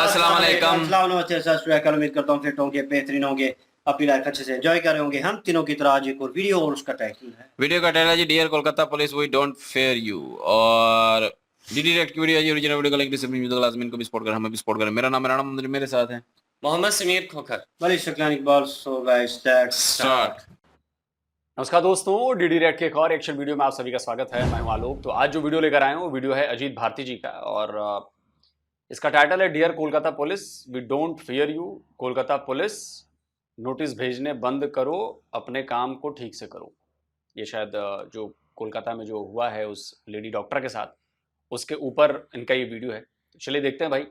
अस्सलाम वालेकुम। नमस्ते, सत श्री अकाल। उम्मीद करता हूँ फिट होंगे, बेहतरीन होंगे, अपनी लाइफ अच्छे से एंजॉय कर रहे होंगे। हम तीनों की तरह आज एक और वीडियो और उसका टाइटल है वीडियो का टाइटल है जी dear Kolkata police we don't fear you. और डीडी डायरेक्ट की वीडियो है जी, ओरिजिनल वीडियो का लिंक डिस्क्रिप्शन में मिलेगा। लाजमी इनको भी सपोर्ट करें, हमें भी सपोर्ट करें। मेरा नाम है राणा मंदिर, मेरे साथ है Mohammad Sameer Khokhar. Malik Shaklan Iqbal. So guys let's start. नमस्कार दोस्तों, डीडी रेड के एक और एक्शन वीडियो में आप सभी का स्वागत है। मैं हूं आलोक। तो आज जो वीडियो लेकर आए हैं वो वीडियो है अजीत भारती जी का, और इसका टाइटल है dear Kolkata police we don't fear you. Kolkata police notice भेजने बंद करो, अपने काम को ठीक से करो। ये शायद जो कोलकाता में जो हुआ है उस लेडी डॉक्टर के साथ, उसके ऊपर इनका ये वीडियो है। तो चलिए देखते हैं भाई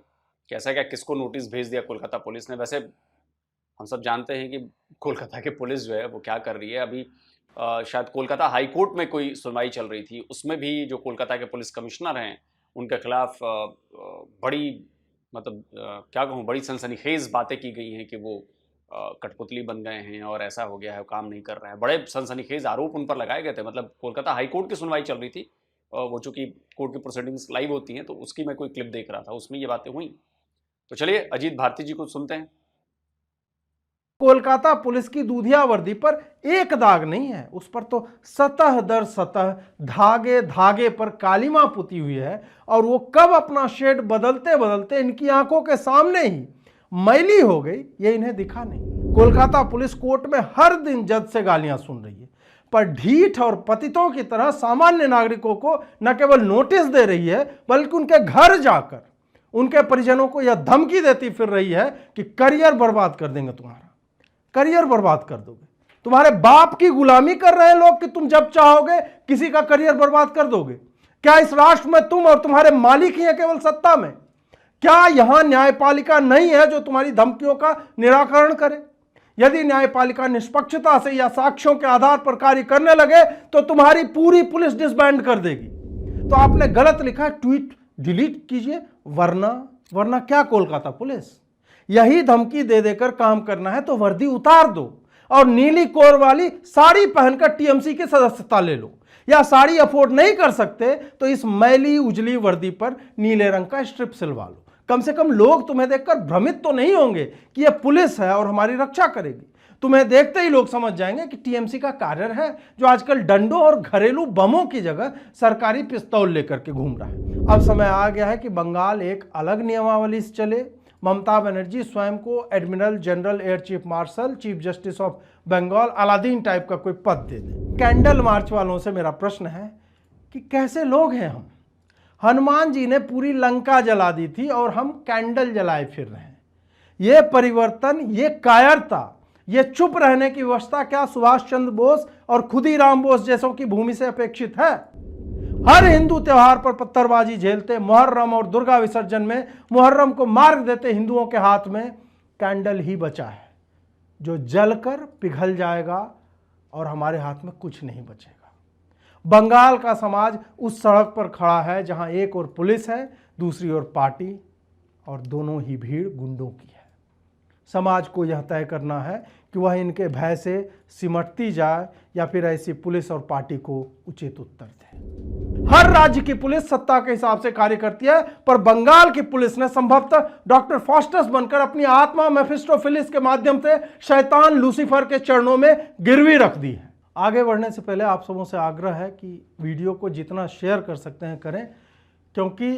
कैसा क्या किसको नोटिस भेज दिया कोलकाता पुलिस ने। वैसे हम सब जानते हैं कि कोलकाता की पुलिस जो है वो क्या कर रही है। अभी शायद कोलकाता हाई कोर्ट में कोई सुनवाई चल रही थी, उसमें भी जो कोलकाता के पुलिस कमिश्नर हैं उनके खिलाफ बड़ी मतलब क्या कहूँ, बड़ी सनसनीखेज बातें की गई हैं कि वो कठपुतली बन गए हैं और ऐसा हो गया है, काम नहीं कर रहे हैं। बड़े सनसनीखेज आरोप उन पर लगाए गए थे। मतलब कोलकाता हाई कोर्ट की सुनवाई चल रही थी, वो चूँकि कोर्ट की प्रोसीडिंग्स लाइव होती हैं तो उसकी मैं कोई क्लिप देख रहा था, उसमें ये बातें हुई। तो चलिए अजीत भारती जी को सुनते हैं। कोलकाता पुलिस की दूधिया वर्दी पर एक दाग नहीं है, उस पर तो सतह दर सतह धागे धागे पर कालीमा पुती हुई है। और वो कब अपना शेड बदलते बदलते इनकी आंखों के सामने ही मैली हो गई, ये इन्हें दिखा नहीं। कोलकाता पुलिस कोर्ट में हर दिन जज से गालियां सुन रही है, पर ढीठ और पतितों की तरह सामान्य नागरिकों को न केवल नोटिस दे रही है बल्कि उनके घर जाकर उनके परिजनों को यह धमकी देती फिर रही है कि करियर बर्बाद कर देंगे, तुम्हारा करियर बर्बाद कर दोगे। तुम्हारे बाप की गुलामी कर रहे हैं लोग कि तुम जब चाहोगे किसी का करियर बर्बाद कर दोगे। क्या इस राष्ट्र में तुम और तुम्हारे मालिक ही हैं केवल सत्ता में? क्या यहां न्यायपालिका नहीं है जो तुम्हारी धमकियों का निराकरण करे? यदि न्यायपालिका निष्पक्षता से या साक्ष्यों के आधार पर कार्य करने लगे तो तुम्हारी पूरी पुलिस डिसबैंड कर देगी। तो आपने गलत लिखा, ट्वीट डिलीट कीजिए, वरना क्या कोलकाता पुलिस? यही धमकी दे देकर काम करना है तो वर्दी उतार दो और नीली कोर वाली साड़ी पहनकर टीएमसी की सदस्यता ले लो। या साड़ी अफोर्ड नहीं कर सकते तो इस मैली उजली वर्दी पर नीले रंग का स्ट्रिप सिलवा लो। कम से कम लोग तुम्हें देखकर भ्रमित तो नहीं होंगे कि यह पुलिस है और हमारी रक्षा करेगी। तुम्हें देखते ही लोग समझ जाएंगे कि टीएमसी का कार्य है जो आजकल डंडों और घरेलू बमों की जगह सरकारी पिस्तौल लेकर के घूम रहा है। अब समय आ गया है कि बंगाल एक अलग नियमावली से चले। ममता बनर्जी स्वयं को admiral general air chief marshal, chief justice of Bengal, Aladdin type का कोई पद दे दे। कैंडल मार्च वालों से मेरा प्रश्न है कि कैसे लोग हैं हम? हनुमान जी ने पूरी लंका जला दी थी और हम कैंडल जलाए फिर रहे हैं। ये परिवर्तन, ये कायरता, ये चुप रहने की व्यवस्था क्या सुभाष चंद्र बोस और खुदीराम बोस जैसों की भूमि से अपेक्षित है? हर हिंदू त्योहार पर पत्थरबाजी झेलते, मुहर्रम और दुर्गा विसर्जन में मुहर्रम को मार्ग देते हिंदुओं के हाथ में कैंडल ही बचा है जो जलकर पिघल जाएगा और हमारे हाथ में कुछ नहीं बचेगा। बंगाल का समाज उस सड़क पर खड़ा है जहां एक ओर पुलिस है, दूसरी ओर पार्टी, और दोनों ही भीड़ गुंडों की है। समाज को यह तय करना है कि वह इनके भय से सिमटती जाए या फिर ऐसी पुलिस और पार्टी को उचित उत्तर दे। हर राज्य की पुलिस सत्ता के हिसाब से कार्य करती है, पर बंगाल की पुलिस ने संभवतः डॉक्टर फॉस्टस बनकर अपनी आत्मा मेफिस्टोफिलिस के माध्यम से शैतान लूसीफर के चरणों में गिरवी रख दी है। आगे बढ़ने से पहले आप सबों से आग्रह है कि वीडियो को जितना शेयर कर सकते हैं करें, क्योंकि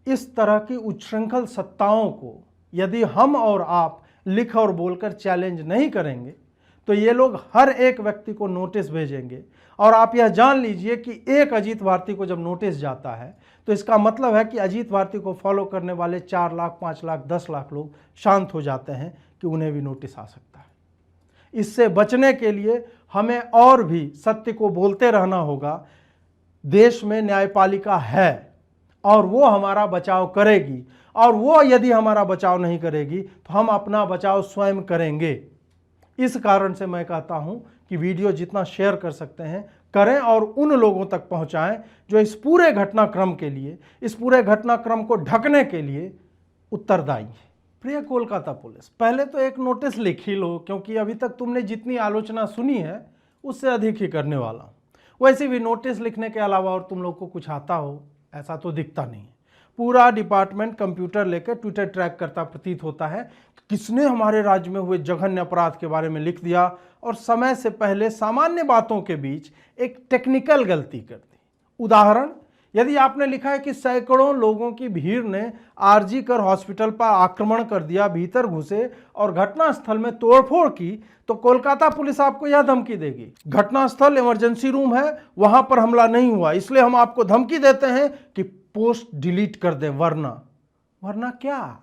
इस तरह की उच्छृंखल सत्ताओं को यदि हम और आप लिख और बोलकर चैलेंज नहीं करेंगे तो ये लोग हर एक व्यक्ति को नोटिस भेजेंगे। और आप यह जान लीजिए कि एक अजीत भारती को जब नोटिस जाता है तो इसका मतलब है कि अजीत भारती को फॉलो करने वाले 4 लाख, 5 लाख, 10 लाख लोग शांत हो जाते हैं कि उन्हें भी नोटिस आ सकता है। इससे बचने के लिए हमें और भी सत्य को बोलते रहना होगा। देश में न्यायपालिका है और वो हमारा बचाव करेगी, और वो यदि हमारा बचाव नहीं करेगी तो हम अपना बचाव स्वयं करेंगे। इस कारण से मैं कहता हूं कि वीडियो जितना शेयर कर सकते हैं करें और उन लोगों तक पहुंचाएं जो इस पूरे घटनाक्रम के लिए, इस पूरे घटनाक्रम को ढकने के लिए उत्तरदायी है। प्रिय कोलकाता पुलिस, पहले तो एक नोटिस लिख ही लो, क्योंकि अभी तक तुमने जितनी आलोचना सुनी है उससे अधिक ही करने वाला हूं। वैसे भी नोटिस लिखने के अलावा और तुम लोग को कुछ आता हो ऐसा तो दिखता नहीं है। पूरा डिपार्टमेंट कंप्यूटर लेकर ट्विटर ट्रैक करता प्रतीत होता है। किसने हमारे राज्य में हुए जघन्य अपराध के बारे में लिख दिया और समय से पहले सामान्य बातों के बीच एक टेक्निकल गलती कर दी। उदाहरण, यदि आपने लिखा है कि सैकड़ों लोगों की भीड़ ने आरजी कर हॉस्पिटल पर आक्रमण कर दिया, भीतर घुसे और घटनास्थल में तोड़फोड़ की, तो कोलकाता पुलिस आपको यह धमकी देगी, घटनास्थल इमरजेंसी रूम है, वहां पर हमला नहीं हुआ, इसलिए हम आपको धमकी देते हैं कि पोस्ट डिलीट कर दें, वरना क्या?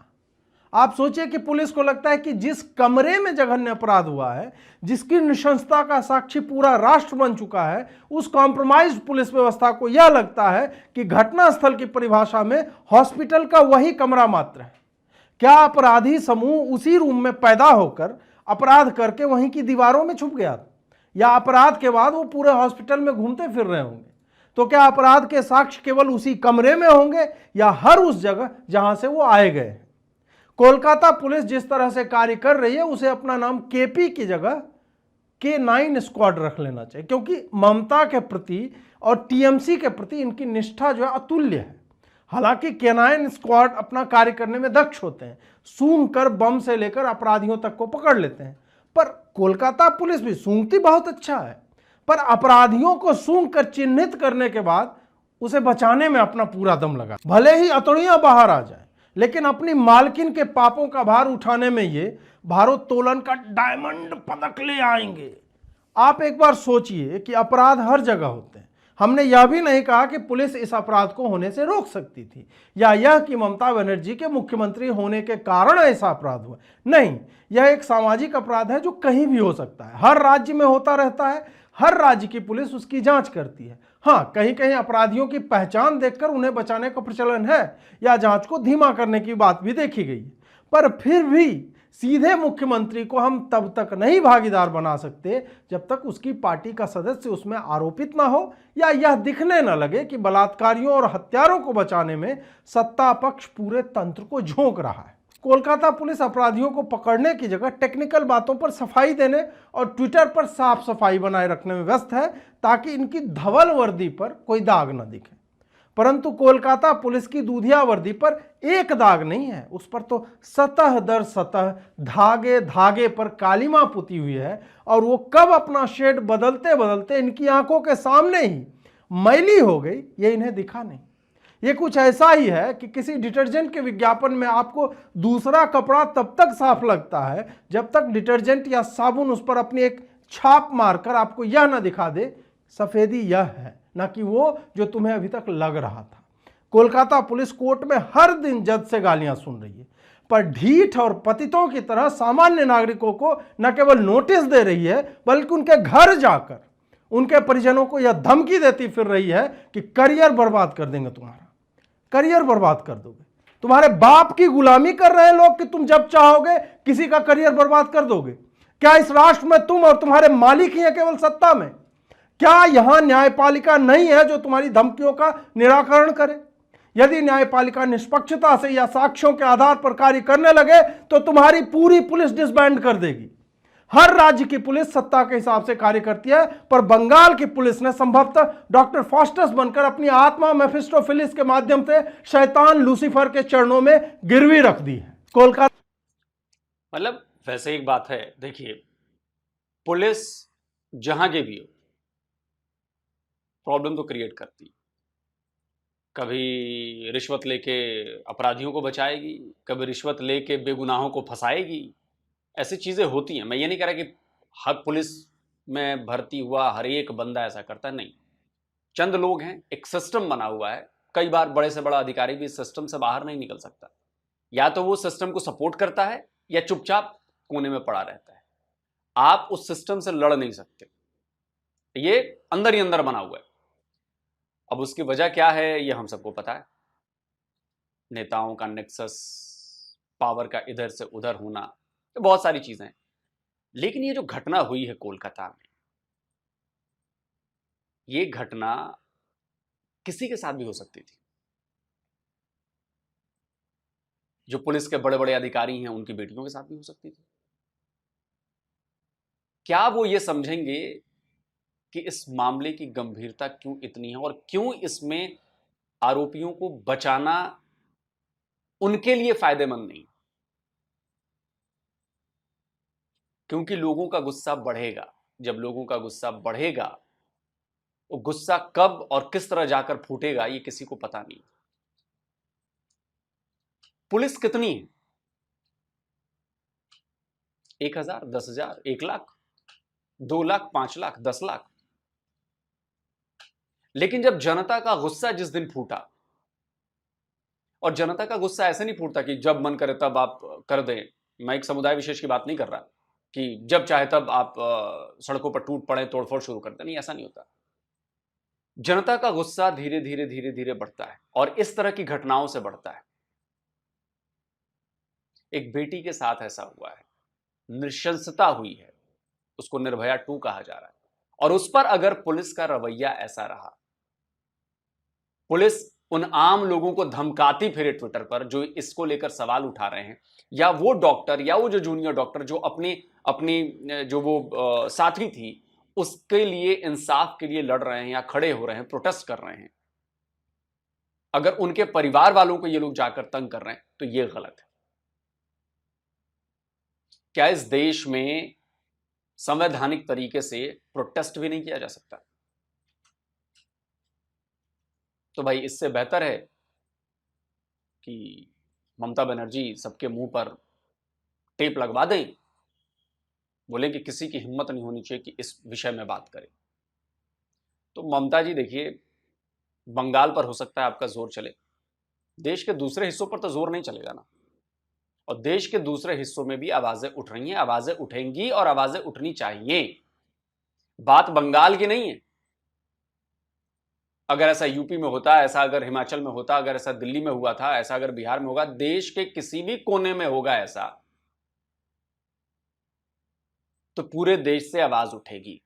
आप सोचिए कि पुलिस को लगता है कि जिस कमरे में जघन्य अपराध हुआ है, जिसकी नृशंसता का साक्षी पूरा राष्ट्र बन चुका है, उस कॉम्प्रोमाइज्ड पुलिस व्यवस्था को यह लगता है कि घटनास्थल की परिभाषा में हॉस्पिटल का वही कमरा मात्र है। क्या अपराधी समूह उसी रूम में पैदा होकर अपराध करके वहीं की दीवारों में छुप गया, या अपराध के बाद वो पूरे हॉस्पिटल में घूमते फिर रहे होंगे? तो क्या अपराध के साक्ष्य केवल उसी कमरे में होंगे या हर उस जगह जहां से वो आए गए? कोलकाता पुलिस जिस तरह से कार्य कर रही है, उसे अपना नाम केपी की जगह K9 स्क्वाड रख लेना चाहिए, क्योंकि ममता के प्रति और टीएमसी के प्रति इनकी निष्ठा जो है अतुल्य है। हालांकि K9 स्क्वाड अपना कार्य करने में दक्ष होते हैं, सूंघ कर बम से लेकर अपराधियों तक को पकड़ लेते हैं, पर कोलकाता पुलिस भी सूंघती बहुत अच्छा है, पर अपराधियों को सूंघ कर चिन्हित करने के बाद उसे बचाने में अपना पूरा दम लगा। भले ही अतड़ियां बाहर आ जाए, लेकिन अपनी मालकिन के पापों का भार उठाने में ये भारोत्तोलन का डायमंड पदक ले आएंगे। आप एक बार सोचिए कि अपराध हर जगह होते हैं। हमने यह भी नहीं कहा कि पुलिस इस अपराध को होने से रोक सकती थी, या यह कि ममता बनर्जी के मुख्यमंत्री होने के कारण ऐसा अपराध हुआ। नहीं, यह एक सामाजिक अपराध है जो कहीं भी हो सकता है, हर राज्य में होता रहता है, हर राज्य की पुलिस उसकी जांच करती है। हाँ, कहीं कहीं अपराधियों की पहचान देखकर उन्हें बचाने का प्रचलन है, या जांच को धीमा करने की बात भी देखी गई है, पर फिर भी सीधे मुख्यमंत्री को हम तब तक नहीं भागीदार बना सकते जब तक उसकी पार्टी का सदस्य उसमें आरोपित ना हो, या यह दिखने न लगे कि बलात्कारियों और हत्यारों को बचाने में सत्ता पक्ष पूरे तंत्र को झोंक रहा है। कोलकाता पुलिस अपराधियों को पकड़ने की जगह टेक्निकल बातों पर सफाई देने और ट्विटर पर साफ सफाई बनाए रखने में व्यस्त है, ताकि इनकी धवल वर्दी पर कोई दाग न दिखे। परंतु कोलकाता पुलिस की दूधिया वर्दी पर एक दाग नहीं है, उस पर तो सतह दर सतह, धागे धागे पर कालिमा पुती हुई है, और वो कब अपना शेड बदलते बदलते इनकी आंखों के सामने ही मैली हो गई, ये इन्हें दिखा नहीं। ये कुछ ऐसा ही है कि किसी डिटर्जेंट के विज्ञापन में आपको दूसरा कपड़ा तब तक साफ लगता है जब तक डिटर्जेंट या साबुन उस पर अपनी एक छाप मारकर आपको यह ना दिखा दे सफेदी यह है, ना कि वो जो तुम्हें अभी तक लग रहा था। कोलकाता पुलिस कोर्ट में हर दिन जज से गालियां सुन रही है, पर ढीठ और पतितों की तरह सामान्य नागरिकों को न केवल नोटिस दे रही है, बल्कि उनके घर जाकर उनके परिजनों को यह धमकी देती फिर रही है कि करियर बर्बाद कर देंगे, तुम्हारा करियर बर्बाद कर दोगे। तुम्हारे बाप की गुलामी कर रहे हैं लोग कि तुम जब चाहोगे किसी का करियर बर्बाद कर दोगे। क्या इस राष्ट्र में तुम और तुम्हारे मालिक ही हैं केवल सत्ता में? क्या यहां न्यायपालिका नहीं है जो तुम्हारी धमकियों का निराकरण करे? यदि न्यायपालिका निष्पक्षता से या साक्ष्यों के आधार पर कार्य करने लगे तो तुम्हारी पूरी पुलिस डिसबैंड कर देगी। हर राज्य की पुलिस सत्ता के हिसाब से कार्य करती है, पर बंगाल की पुलिस ने संभवतः डॉक्टर फॉस्टस बनकर अपनी आत्मा मेफिस्टोफिलिस के माध्यम से शैतान लूसीफर के चरणों में गिरवी रख दी है। कोलकाता मतलब वैसे एक बात है, देखिए पुलिस जहां के भी हो प्रॉब्लम तो क्रिएट करती है। कभी रिश्वत लेके अपराधियों को बचाएगी, कभी रिश्वत लेके बेगुनाहों को फंसाएगी, ऐसी चीज़ें होती हैं। मैं ये नहीं कह रहा कि हर पुलिस में भर्ती हुआ हर एक बंदा ऐसा करता, नहीं, चंद लोग हैं, एक सिस्टम बना हुआ है। कई बार बड़े से बड़ा अधिकारी भी इस सिस्टम से बाहर नहीं निकल सकता, या तो वो सिस्टम को सपोर्ट करता है या चुपचाप कोने में पड़ा रहता है। आप उस सिस्टम से लड़ नहीं सकते, ये अंदर ही अंदर बना हुआ है। अब उसकी वजह क्या है ये हम सबको पता है, नेताओं का नेक्सस, पावर का इधर से उधर होना, तो बहुत सारी चीजें हैं। लेकिन ये जो घटना हुई है कोलकाता में, ये घटना किसी के साथ भी हो सकती थी। जो पुलिस के बड़े बड़े अधिकारी हैं उनकी बेटियों के साथ भी हो सकती थी। क्या वो ये समझेंगे कि इस मामले की गंभीरता क्यों इतनी है और क्यों इसमें आरोपियों को बचाना उनके लिए फायदेमंद नहीं, क्योंकि लोगों का गुस्सा बढ़ेगा। जब लोगों का गुस्सा बढ़ेगा, वो गुस्सा कब और किस तरह जाकर फूटेगा ये किसी को पता नहीं। पुलिस कितनी है? 1,000, 10,000, 1,00,000, 2,00,000, 5,00,000, 10,00,000। लेकिन जब जनता का गुस्सा जिस दिन फूटा, और जनता का गुस्सा ऐसे नहीं फूटता कि जब मन करे तब आप कर दें, मैं एक समुदाय विशेष की बात नहीं कर रहा कि जब चाहे तब आप सड़कों पर टूट पड़े, तोड़फोड़ शुरू कर दें, नहीं, ऐसा नहीं होता। जनता का गुस्सा धीरे धीरे धीरे धीरे बढ़ता है और इस तरह की घटनाओं से बढ़ता है। एक बेटी के साथ ऐसा हुआ है, नृशंसता हुई है, उसको निर्भया 2 कहा जा रहा है, और उस पर अगर पुलिस का रवैया ऐसा रहा, पुलिस उन आम लोगों को धमकाती फिरे ट्विटर पर जो इसको लेकर सवाल उठा रहे हैं, या वो डॉक्टर या वो जो जूनियर डॉक्टर जो अपनी जो वो साथी थी उसके लिए इंसाफ के लिए लड़ रहे हैं या खड़े हो रहे हैं, प्रोटेस्ट कर रहे हैं, अगर उनके परिवार वालों को ये लोग जाकर तंग कर रहे हैं तो ये गलत है। क्या इस देश में संवैधानिक तरीके से प्रोटेस्ट भी नहीं किया जा सकता? तो भाई इससे बेहतर है कि ममता बनर्जी सबके मुंह पर टेप लगवा दें, बोले कि किसी की हिम्मत नहीं होनी चाहिए कि इस विषय में बात करें। तो ममता जी देखिए, बंगाल पर हो सकता है आपका जोर चले, देश के दूसरे हिस्सों पर तो जोर नहीं चलेगा ना। और देश के दूसरे हिस्सों में भी आवाजें उठ रही हैं, आवाजें उठेंगी और आवाजें उठनी चाहिए। बात बंगाल की नहीं है। अगर ऐसा यूपी में होता, ऐसा अगर हिमाचल में होता, अगर ऐसा दिल्ली में हुआ था, ऐसा अगर बिहार में होगा, देश के किसी भी कोने में होगा ऐसा, तो पूरे देश से आवाज उठेगी।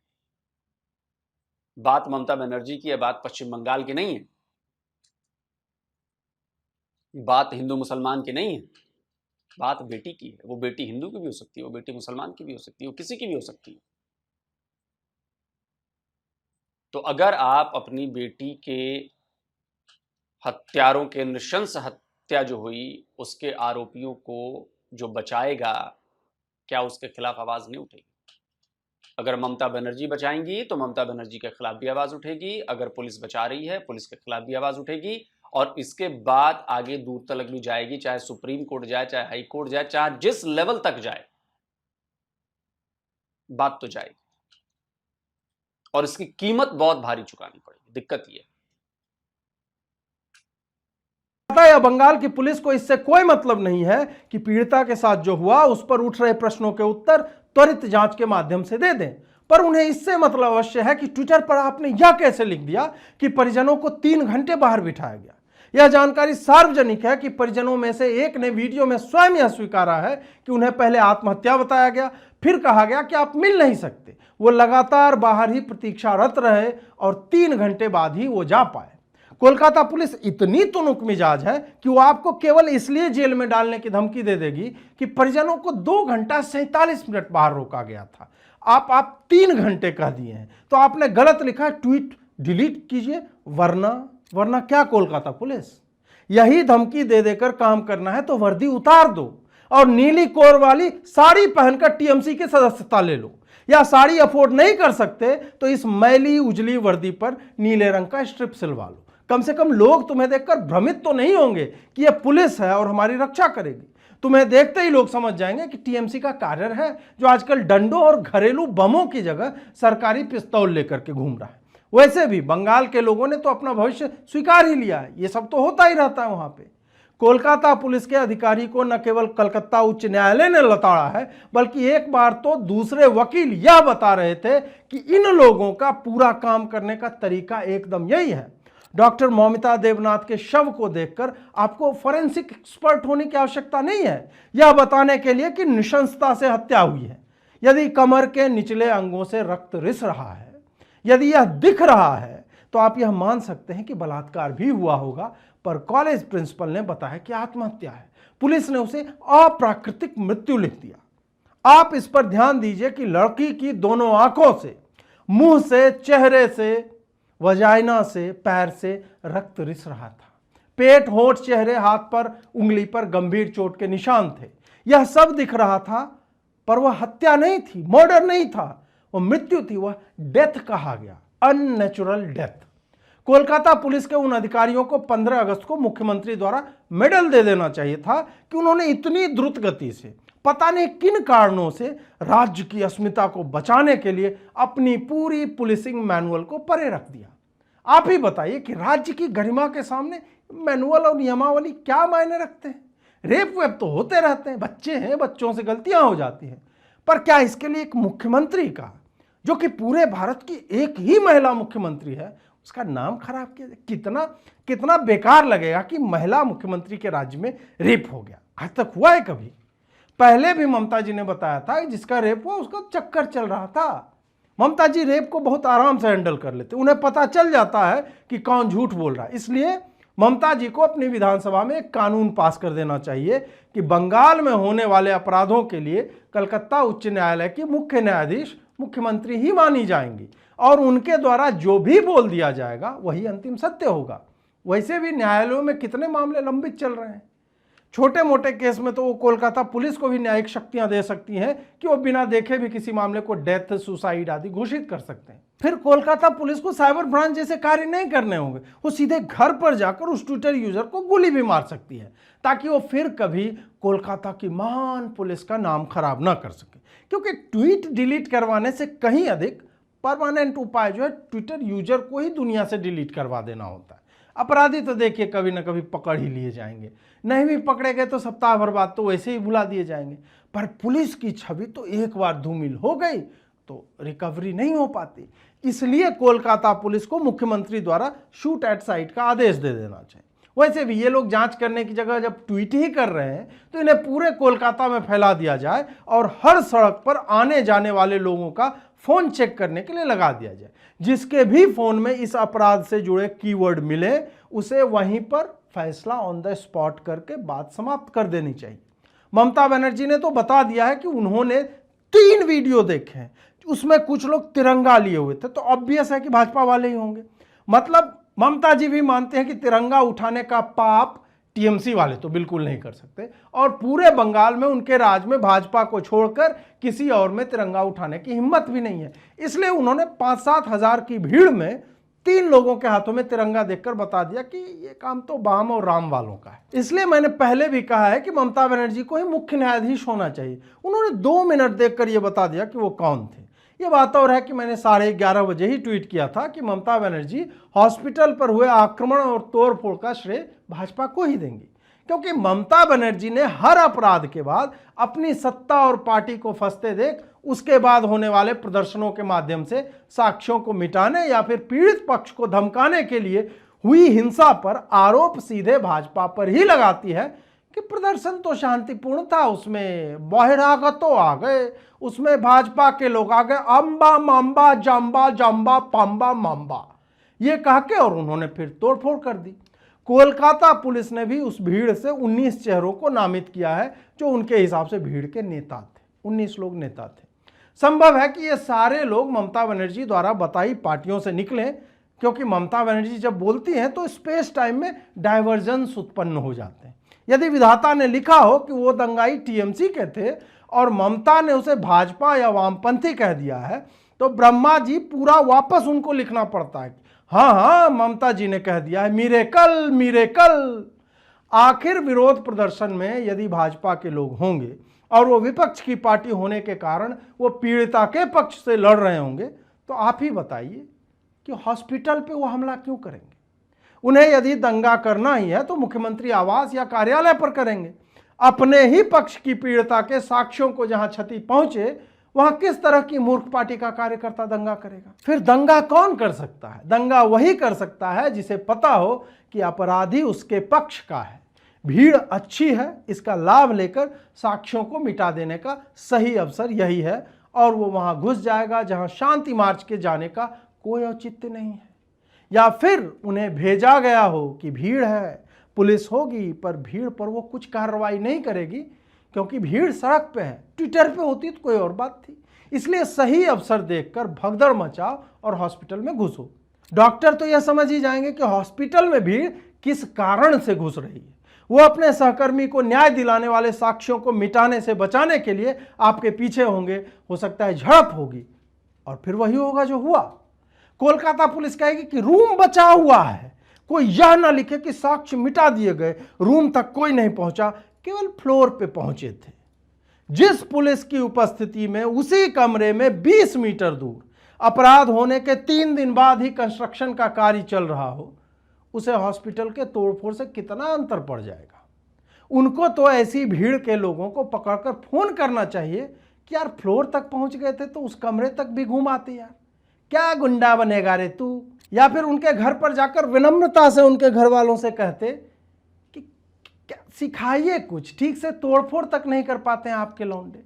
बात ममता बनर्जी की है, बात पश्चिम बंगाल की नहीं है, बात हिंदू मुसलमान की नहीं है, बात बेटी की है। वो बेटी हिंदू की भी हो सकती है, वो बेटी मुसलमान की भी हो सकती है, वो किसी की भी हो सकती है। तो अगर आप अपनी बेटी के हत्यारों के, नृशंस हत्या जो हुई उसके आरोपियों को जो बचाएगा, क्या उसके खिलाफ आवाज नहीं उठेगी? अगर ममता बनर्जी बचाएंगी तो ममता बनर्जी के खिलाफ भी आवाज उठेगी, अगर पुलिस बचा रही है पुलिस के खिलाफ भी आवाज उठेगी, और इसके बाद आगे दूर तक भी जाएगी, चाहे सुप्रीम कोर्ट जाए, चाहे हाई कोर्ट जाए, चाहे जिस लेवल तक जाए, बात तो जाएगी। और इसकी कीमत बहुत भारी चुकानी पड़ेगी। दिक्कत ये है। या बंगाल की पुलिस को इससे कोई मतलब नहीं है कि पीड़िता के साथ जो हुआ उस पर उठ रहे प्रश्नों के उत्तर त्वरित जांच के माध्यम से दे दें, पर उन्हें इससे मतलब अवश्य है कि ट्विटर पर आपने यह कैसे लिख दिया कि परिजनों को 3 घंटे बाहर बिठाया गया। यह जानकारी सार्वजनिक है कि परिजनों में से एक ने वीडियो में स्वयं यह स्वीकारा है कि उन्हें पहले आत्महत्या बताया गया, फिर कहा गया कि आप मिल नहीं सकते। वो लगातार बाहर ही प्रतीक्षारत रहे और 3 घंटे बाद ही वो जा पाए। कोलकाता पुलिस इतनी तुनुक मिजाज है कि वो आपको केवल इसलिए जेल में डालने की धमकी दे देगी कि परिजनों को 2 घंटा 47 मिनट बाहर रोका गया था। आप 3 घंटे कह दिए हैं, तो आपने गलत लिखा, ट्वीट डिलीट कीजिए, वरना क्या कोलकाता पुलिस? यही धमकी दे देकर काम करना है तो वर्दी उतार दो और नीली कोर वाली साड़ी पहनकर टीएमसी की सदस्यता ले लो, या साड़ी अफोर्ड नहीं कर सकते तो इस मैली उजली वर्दी पर नीले रंग का स्ट्रिप सिलवा लो। कम से कम लोग तुम्हें देखकर भ्रमित तो नहीं होंगे कि यह पुलिस है और हमारी रक्षा करेगी। तुम्हें देखते ही लोग समझ जाएंगे कि टीएमसी का कार्य है जो आजकल डंडों और घरेलू बमों की जगह सरकारी पिस्तौल लेकर के घूम रहा है। वैसे भी बंगाल के लोगों ने तो अपना भविष्य स्वीकार ही लिया है, ये सब तो होता ही रहता है वहां पे। कोलकाता पुलिस के अधिकारी को न केवल कलकत्ता उच्च न्यायालय ने लताड़ा है, बल्कि एक बार तो दूसरे वकील यह बता रहे थे कि इन लोगों का पूरा काम करने का तरीका एकदम यही है। डॉक्टर मौमिता देवनाथ के शव को देखकर आपको फोरेंसिक एक्सपर्ट होने की आवश्यकता नहीं है यह बताने के लिए कि नृशंसता से हत्या हुई है। यदि कमर के निचले अंगों से रक्त रिस रहा है, यदि यह दिख रहा है, तो आप यह मान सकते हैं कि बलात्कार भी हुआ होगा, पर कॉलेज प्रिंसिपल ने बताया कि आत्महत्या है। पुलिस ने उसे अप्राकृतिक मृत्यु लिख दिया। आप इस पर ध्यान दीजिए कि लड़की की दोनों आंखों से, मुंह से, चेहरे से, वजाइना से, पैर से रक्त रिस रहा था। पेट, होंठ, चेहरे, हाथ पर, उंगली पर गंभीर चोट के निशान थे। यह सब दिख रहा था, पर वह हत्या नहीं थी, मर्डर नहीं था, वह मृत्यु थी, वह डेथ कहा गया, अननेचुरल डेथ। कोलकाता पुलिस के उन अधिकारियों को 15 अगस्त को मुख्यमंत्री द्वारा मेडल दे देना चाहिए था कि उन्होंने इतनी द्रुत गति से, पता नहीं किन कारणों से, राज्य की अस्मिता को बचाने के लिए अपनी पूरी पुलिसिंग मैनुअल को परे रख दिया। आप ही बताइए कि राज्य की गरिमा के सामने मैनुअल और नियमावली क्या मायने रखते हैं? रेप वेप तो होते रहते हैं, बच्चे हैं, बच्चों से गलतियां हो जाती हैं, पर क्या इसके लिए एक मुख्यमंत्री का, जो कि पूरे भारत की एक ही महिला मुख्यमंत्री है, उसका नाम खराब किया जाए? कितना कितना बेकार लगेगा कि महिला मुख्यमंत्री के राज्य में रेप हो गया। आज तक हुआ है कभी? पहले भी ममता जी ने बताया था कि जिसका रेप हुआ उसका चक्कर चल रहा था। ममता जी रेप को बहुत आराम से हैंडल कर लेते, उन्हें पता चल जाता है कि कौन झूठ बोल रहा है। इसलिए ममता जी को अपनी विधानसभा में एक कानून पास कर देना चाहिए कि बंगाल में होने वाले अपराधों के लिए कलकत्ता उच्च न्यायालय की मुख्य न्यायाधीश मुख्यमंत्री ही मानी जाएंगी और उनके द्वारा जो भी बोल दिया जाएगा वही अंतिम सत्य होगा। वैसे भी न्यायालयों में कितने मामले लंबित चल रहे हैं। छोटे मोटे केस में तो वो कोलकाता पुलिस को भी न्यायिक शक्तियां दे सकती हैं कि वो बिना देखे भी किसी मामले को डेथ, सुसाइड आदि घोषित कर सकते हैं। फिर कोलकाता पुलिस को साइबर ब्रांच जैसे कार्य नहीं करने होंगे, वो सीधे घर पर जाकर उस ट्विटर यूजर को गोली भी मार सकती है ताकि वो फिर कभी कोलकाता की महान पुलिस का नाम खराब ना कर सके। क्योंकि ट्वीट डिलीट करवाने से कहीं अधिक परमानेंट उपाय जो है ट्विटर यूजर को ही दुनिया से डिलीट करवा देना होता है। अपराधी तो देखिए कभी ना कभी पकड़ ही लिए जाएंगे, नहीं भी पकड़े गए तो सप्ताह भर बाद तो वैसे ही भुला दिए जाएंगे। पर पुलिस की छवि तो एक बार धूमिल हो गई तो रिकवरी नहीं हो पाती। इसलिए कोलकाता पुलिस को मुख्यमंत्री द्वारा शूट एट साइट का आदेश दे देना चाहिए। वैसे भी ये लोग जांच करने की जगह जब ट्वीट ही कर रहे हैं तो इन्हें पूरे कोलकाता में फैला दिया जाए और हर सड़क पर आने जाने वाले लोगों का फोन चेक करने के लिए लगा दिया जाए। जिसके भी फोन में इस अपराध से जुड़े कीवर्ड मिले उसे वहीं पर फैसला ऑन द स्पॉट करके बात समाप्त कर देनी चाहिए। ममता बनर्जी ने तो बता दिया है कि उन्होंने 3 वीडियो देखे हैं, उसमें कुछ लोग तिरंगा लिए हुए थे, तो ऑब्वियस है कि भाजपा वाले ही होंगे। मतलब ममता जी भी मानते हैं कि तिरंगा उठाने का पाप टीएमसी वाले तो बिल्कुल नहीं कर सकते और पूरे बंगाल में उनके राज में भाजपा को छोड़कर किसी और में तिरंगा उठाने की हिम्मत भी नहीं है। इसलिए उन्होंने 5-7 हजार की भीड़ में 3 लोगों के हाथों में तिरंगा देखकर बता दिया कि ये काम तो बाम और राम वालों का है। इसलिए मैंने पहले भी कहा है कि ममता बनर्जी को ही मुख्य न्यायाधीश होना चाहिए। उन्होंने 2 मिनट देखकर ये बता दिया कि वो कौन थे। ये बात और है कि मैंने 11:30 बजे ही ट्वीट किया था कि ममता बनर्जी हॉस्पिटल पर हुए आक्रमण और तोड़फोड़ का श्रेय भाजपा को ही देंगी, क्योंकि ममता बनर्जी ने हर अपराध के बाद अपनी सत्ता और पार्टी को फंसते देख उसके बाद होने वाले प्रदर्शनों के माध्यम से साक्ष्यों को मिटाने या फिर पीड़ित पक्ष को धमकाने के लिए हुई हिंसा पर आरोप सीधे भाजपा पर ही लगाती है कि प्रदर्शन तो शांतिपूर्ण था, उसमें बहिरागतों आ गए, उसमें भाजपा के लोग आ गए, अम्बा माम्बा जाम्बा जाम्बा पाम्बा माम्बा ये कह के, और उन्होंने फिर तोड़फोड़ कर दी। कोलकाता पुलिस ने भी उस भीड़ से 19 चेहरों को नामित किया है जो उनके हिसाब से भीड़ के नेता थे। 19 लोग नेता थे। संभव है कि ये सारे लोग ममता बनर्जी द्वारा बताई पार्टियों से निकले, क्योंकि ममता बनर्जी जब बोलती हैं तो स्पेस टाइम में डाइवर्जेंस उत्पन्न हो जाते हैं। यदि विधाता ने लिखा हो कि वो दंगाई टीएमसी के थे और ममता ने उसे भाजपा या वामपंथी कह दिया है तो ब्रह्मा जी पूरा वापस उनको लिखना पड़ता है। हाँ ममता जी ने कह दिया है, मिरेकल मिरेकल। आखिर विरोध प्रदर्शन में यदि भाजपा के लोग होंगे और वो विपक्ष की पार्टी होने के कारण वो पीड़िता के पक्ष से लड़ रहे होंगे तो आप ही बताइए कि हॉस्पिटल पे वो हमला क्यों करेंगे? उन्हें यदि दंगा करना ही है तो मुख्यमंत्री आवास या कार्यालय पर करेंगे। अपने ही पक्ष की पीड़िता के साक्ष्यों को जहां क्षति पहुंचे वहां किस तरह की मूर्ख पार्टी का कार्यकर्ता दंगा करेगा? फिर दंगा कौन कर सकता है? दंगा वही कर सकता है जिसे पता हो कि अपराधी उसके पक्ष का है, भीड़ अच्छी है, इसका लाभ लेकर साक्ष्यों को मिटा देने का सही अवसर यही है और वो वहां घुस जाएगा जहां शांति मार्च के जाने का कोई औचित्य नहीं है। या फिर उन्हें भेजा गया हो कि भीड़ है, पुलिस होगी, पर भीड़ पर वो कुछ कार्रवाई नहीं करेगी क्योंकि भीड़ सड़क पे है। ट्विटर पे होती तो कोई और बात थी। इसलिए सही अवसर देखकर भगदड़ मचाओ और हॉस्पिटल में घुसो। डॉक्टर तो यह समझ ही जाएंगे कि हॉस्पिटल में भीड़ किस कारण से घुस रही है। वो अपने सहकर्मी को न्याय दिलाने वाले साक्ष्यों को मिटाने से बचाने के लिए आपके पीछे होंगे। हो सकता है झड़प होगी और फिर वही होगा जो हुआ। कोलकाता पुलिस कहेगी कि रूम बचा हुआ है, कोई यह ना लिखे कि साक्ष्य मिटा दिए गए, रूम तक कोई नहीं पहुंचा, केवल फ्लोर पे पहुंचे थे। जिस पुलिस की उपस्थिति में उसी कमरे में 20 मीटर दूर अपराध होने के 3 दिन बाद ही कंस्ट्रक्शन का कार्य चल रहा हो, उसे हॉस्पिटल के तोड़फोड़ से कितना अंतर पड़ जाएगा। उनको तो ऐसी भीड़ के लोगों को पकड़कर फोन करना चाहिए कि यार फ्लोर तक पहुंच गए थे तो उस कमरे तक भी घूम आते यार, क्या गुंडा बनेगा रे तू। या फिर उनके घर पर जाकर विनम्रता से उनके घर वालों से कहते कि क्या सिखाइए कुछ, ठीक से तोड़फोड़ तक नहीं कर पाते हैं आपके लौंडे।